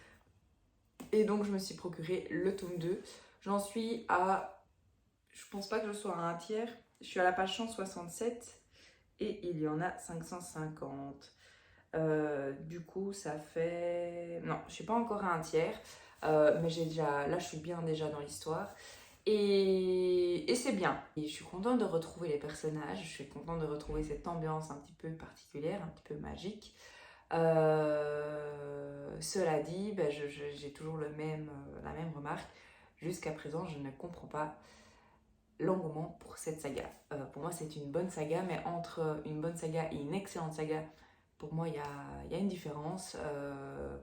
Et donc je me suis procuré le tome 2. J'en suis à, je pense pas que je sois à un tiers, je suis à la page 167 et il y en a 550. Du coup, ça fait... Non, je suis pas encore à un tiers, mais là, je suis bien déjà dans l'histoire. Et c'est bien. Et je suis contente de retrouver les personnages, je suis contente de retrouver cette ambiance un petit peu particulière, un petit peu magique. Cela dit, j'ai toujours la même remarque. Jusqu'à présent, je ne comprends pas l'engouement pour cette saga. Pour moi, c'est une bonne saga, mais entre une bonne saga et une excellente saga, pour moi, il y a une différence.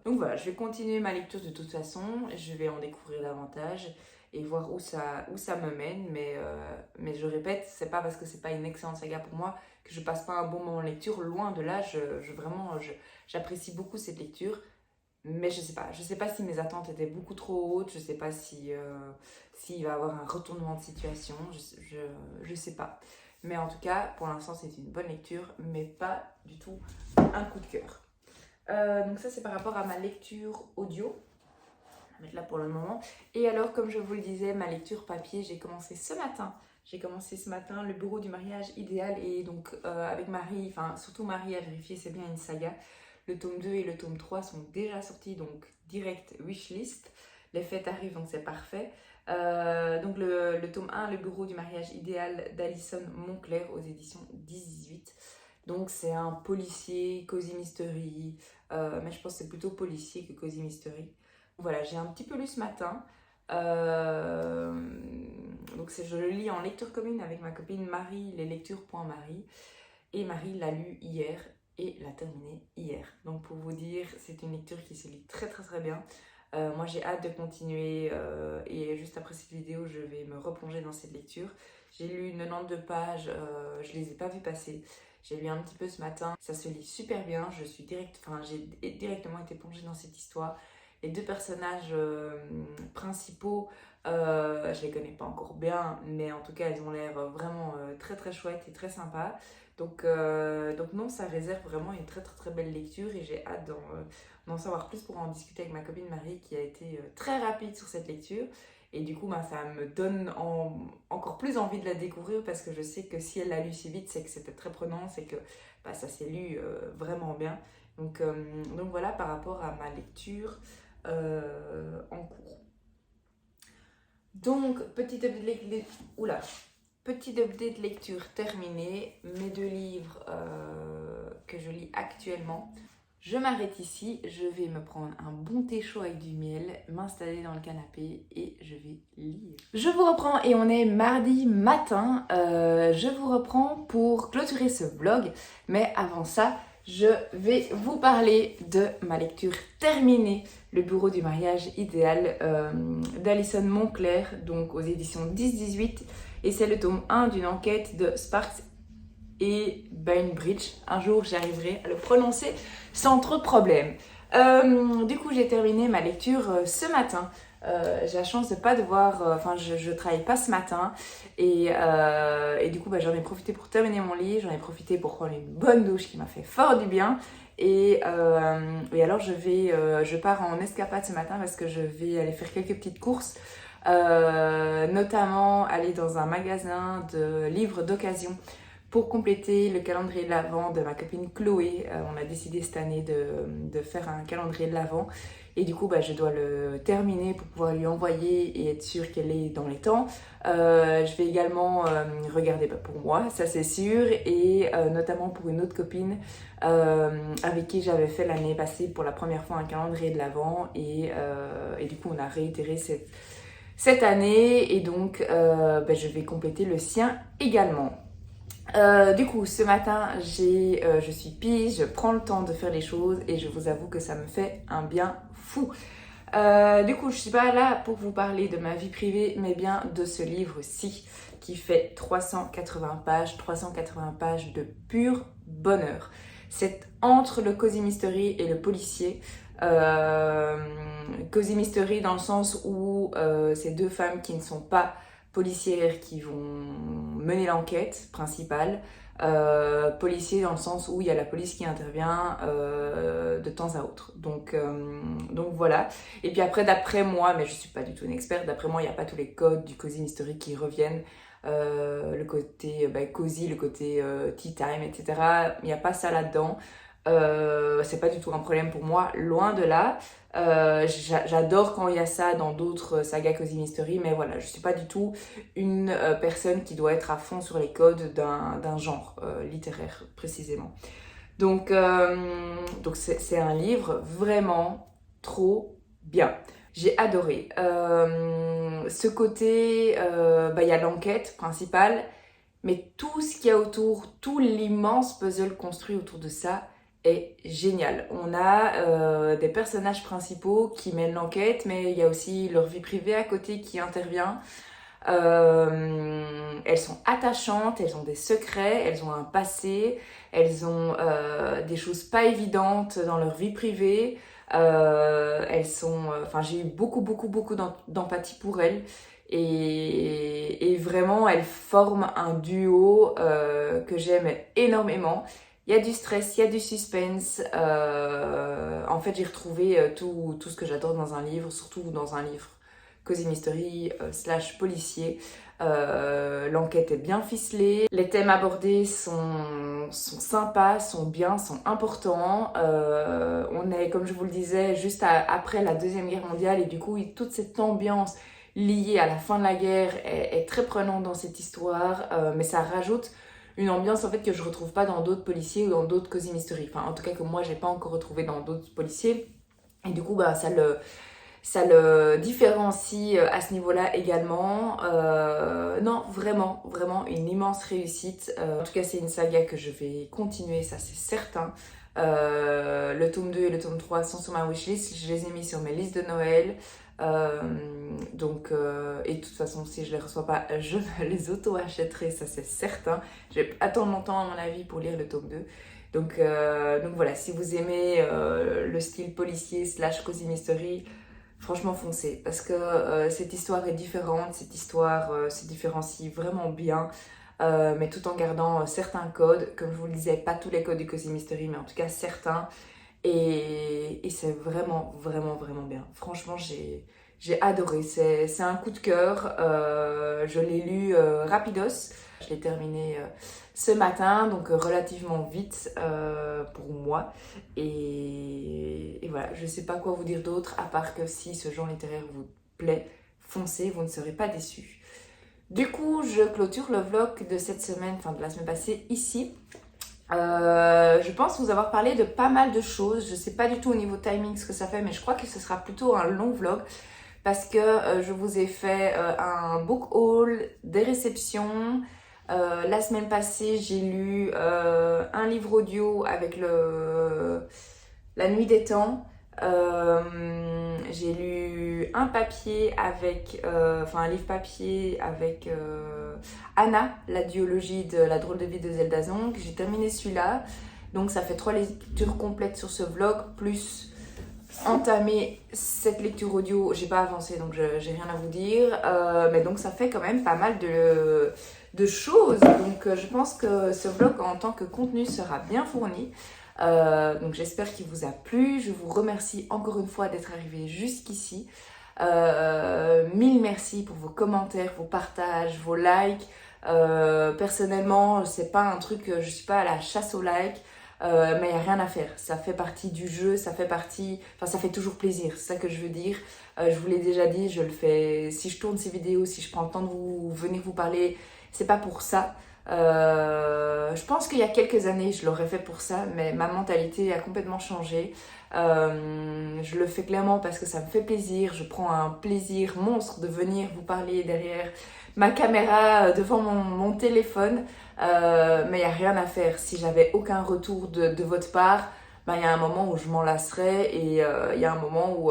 Donc voilà, je vais continuer ma lecture de toute façon. Je vais en découvrir davantage et voir où ça me mène. Mais je répète, c'est pas parce que c'est pas une excellente saga pour moi que je passe pas un bon moment en lecture. Loin de là, j'apprécie beaucoup cette lecture. Mais je sais pas si mes attentes étaient beaucoup trop hautes, je sais pas s'il va y avoir un retournement de situation, je sais pas. Mais en tout cas, pour l'instant, c'est une bonne lecture, mais pas du tout un coup de cœur. Donc ça, c'est par rapport à ma lecture audio. Je vais mettre là pour le moment. Et alors, comme je vous le disais, ma lecture papier, j'ai commencé ce matin. Le bureau du mariage idéal. Et donc, avec Marie, enfin, surtout Marie a vérifié, c'est bien une saga. Le tome 2 et le tome 3 sont déjà sortis, donc direct wishlist. Les fêtes arrivent, donc c'est parfait. Donc le tome 1, le bureau du mariage idéal d'Alison Moncler aux éditions 10-18. Donc c'est un policier, cozy mystery, mais je pense que c'est plutôt policier que cozy mystery. Voilà, j'ai un petit peu lu ce matin. donc je le lis en lecture commune avec ma copine Marie, leslectures.marie. Et Marie l'a lu hier et l'a terminé hier. Donc pour vous dire, c'est une lecture qui se lit très très très bien. Moi j'ai hâte de continuer et juste après cette vidéo, je vais me replonger dans cette lecture. J'ai lu 92 pages, je les ai pas vues passer. J'ai lu un petit peu ce matin, ça se lit super bien. J'ai directement été plongée dans cette histoire. Les deux personnages principaux, je les connais pas encore bien, mais en tout cas, elles ont l'air vraiment très très chouettes et très sympas. Donc non, ça réserve vraiment une très très très belle lecture et j'ai hâte d'en savoir plus pour en discuter avec ma copine Marie qui a été très rapide sur cette lecture. Et du coup, ça me donne encore plus envie de la découvrir parce que je sais que si elle l'a lu si vite, c'est que c'était très prenant, c'est que ça s'est lu vraiment bien. Donc voilà par rapport à ma lecture en cours. Donc, petit update de lecture terminé. Mes deux livres que je lis actuellement. Je m'arrête ici, je vais me prendre un bon thé chaud avec du miel, m'installer dans le canapé et je vais lire. Je vous reprends et on est mardi matin. Je vous reprends pour clôturer ce vlog. Mais avant ça, je vais vous parler de ma lecture terminée, Le bureau du mariage idéal d'Alison Moncler, donc aux éditions 10-18. Et c'est le tome 1 d'une enquête de Sparks et Bainbridge. Un jour, j'arriverai à le prononcer sans trop de problèmes. Du coup, j'ai terminé ma lecture ce matin. J'ai la chance de pas devoir... je travaille pas ce matin. Et du coup, j'en ai profité pour terminer mon livre. J'en ai profité pour prendre une bonne douche qui m'a fait fort du bien. Et alors, je pars en escapade ce matin parce que je vais aller faire quelques petites courses. Notamment aller dans un magasin de livres d'occasion pour compléter le calendrier de l'Avent de ma copine Chloé. On a décidé cette année de faire un calendrier de l'Avent et du coup je dois le terminer pour pouvoir lui envoyer et être sûre qu'elle est dans les temps. Je vais également regarder pour moi, ça c'est sûr, et notamment pour une autre copine avec qui j'avais fait l'année passée pour la première fois un calendrier de l'Avent et du coup on a réitéré cette année et donc je vais compléter le sien également. Du coup, ce matin, je suis pige, je prends le temps de faire les choses et je vous avoue que ça me fait un bien fou. Du coup, je suis pas là pour vous parler de ma vie privée, mais bien de ce livre-ci qui fait 380 pages de pur bonheur. C'est entre le Cozy Mystery et le policier. Cozy Mystery dans le sens où c'est deux femmes qui ne sont pas policières qui vont mener l'enquête principale, policier dans le sens où il y a la police qui intervient de temps à autre. Donc voilà. Et puis après, d'après moi, mais je suis pas du tout une experte, d'après moi, il n'y a pas tous les codes du Cozy Mystery qui reviennent. Le côté cozy, le côté tea time, etc. Il n'y a pas ça là-dedans. C'est pas du tout un problème pour moi, loin de là. J'adore quand il y a ça dans d'autres sagas Cozy Mystery, mais voilà, je suis pas du tout une personne qui doit être à fond sur les codes d'un genre littéraire précisément. Donc c'est un livre vraiment trop bien. J'ai adoré. Ce côté, il y a l'enquête principale, mais tout ce qu'il y a autour, tout l'immense puzzle construit autour de ça est génial. On a des personnages principaux qui mènent l'enquête, mais il y a aussi leur vie privée à côté qui intervient. Elles sont attachantes, elles ont des secrets, elles ont un passé, elles ont des choses pas évidentes dans leur vie privée. J'ai eu beaucoup d'empathie pour elles. Et vraiment, elles forment un duo que j'aime énormément. Il y a du stress, il y a du suspense. En fait, j'ai retrouvé tout ce que j'adore dans un livre, surtout dans un livre Cozy Mystery / policier. L'enquête est bien ficelée. Les thèmes abordés sont sympas, sont bien, sont importants. On est, comme je vous le disais, juste après la Deuxième Guerre mondiale et du coup, toute cette ambiance liée à la fin de la guerre est très prenante dans cette histoire, mais ça rajoute une ambiance en fait que je retrouve pas dans d'autres policiers ou dans d'autres Cozy Mystery. Enfin, en tout cas que moi j'ai pas encore retrouvé dans d'autres policiers. Et du coup, ça le différencie à ce niveau-là également. Non, vraiment, vraiment une immense réussite. En tout cas, c'est une saga que je vais continuer, ça c'est certain. Le tome 2 et le tome 3 sont sur ma wishlist, je les ai mis sur mes listes de Noël. Et de toute façon, si je les reçois pas, je me les auto-achèterai, ça c'est certain. Je vais attendre longtemps à mon avis pour lire le tome 2. Donc voilà, si vous aimez le style policier / cozy mystery, franchement foncez, parce que cette histoire est différente, cette histoire se différencie vraiment bien, mais tout en gardant certains codes, comme je vous le disais, pas tous les codes du cozy mystery, mais en tout cas certains, et c'est vraiment, vraiment, vraiment bien. Franchement, j'ai adoré, c'est un coup de cœur, je l'ai lu rapidos, je l'ai terminé ce matin, donc relativement vite pour moi. Et voilà, je ne sais pas quoi vous dire d'autre, à part que si ce genre littéraire vous plaît, foncez, vous ne serez pas déçus. Du coup, je clôture le vlog de cette semaine, enfin de la semaine passée, ici. Je pense vous avoir parlé de pas mal de choses. Je ne sais pas du tout au niveau timing ce que ça fait, mais je crois que ce sera plutôt un long vlog. Parce que je vous ai fait un book haul, des réceptions. La semaine passée, j'ai lu un livre audio avec La Nuit des Temps. J'ai lu un papier avec, un livre papier avec Anna, la duologie de La drôle de vie de Zelda Zong. J'ai terminé celui-là. Donc ça fait 3 lectures complètes sur ce vlog, plus entamer cette lecture audio. J'ai pas avancé, donc j'ai rien à vous dire. Mais donc ça fait quand même pas mal de choses. Donc je pense que ce vlog en tant que contenu sera bien fourni. Donc j'espère qu'il vous a plu. Je vous remercie encore une fois d'être arrivé jusqu'ici. Mille merci pour vos commentaires, vos partages, vos likes. Personnellement, c'est pas un truc, je suis pas à la chasse aux likes. Mais il n'y a rien à faire, ça fait partie du jeu, ça fait toujours plaisir, c'est ça que je veux dire. Je vous l'ai déjà dit, je le fais, si je tourne ces vidéos, si je prends le temps de venir vous parler, c'est pas pour ça. Je pense qu'il y a quelques années, je l'aurais fait pour ça, mais ma mentalité a complètement changé. Je le fais clairement parce que ça me fait plaisir, je prends un plaisir monstre de venir vous parler derrière ma caméra, devant mon téléphone. Mais il n'y a rien à faire. Si j'avais aucun retour de votre part, il y a un moment où je m'en lasserais et il y a un moment où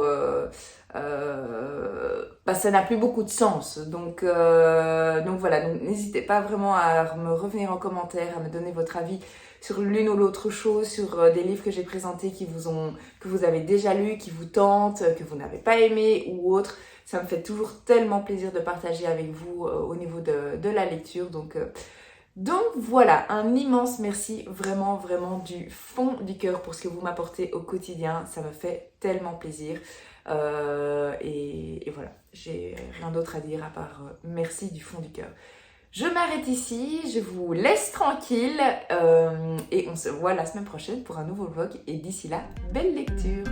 ça n'a plus beaucoup de sens. Donc voilà, donc n'hésitez pas vraiment à me revenir en commentaire, à me donner votre avis sur l'une ou l'autre chose, sur des livres que j'ai présentés que vous avez déjà lus, qui vous tentent, que vous n'avez pas aimé ou autre. Ça me fait toujours tellement plaisir de partager avec vous au niveau de la lecture. Donc voilà, un immense merci vraiment, vraiment du fond du cœur pour ce que vous m'apportez au quotidien. Ça me fait tellement plaisir. Et voilà, j'ai rien d'autre à dire à part merci du fond du cœur. Je m'arrête ici, je vous laisse tranquille et on se voit la semaine prochaine pour un nouveau vlog. Et d'ici là, belle lecture!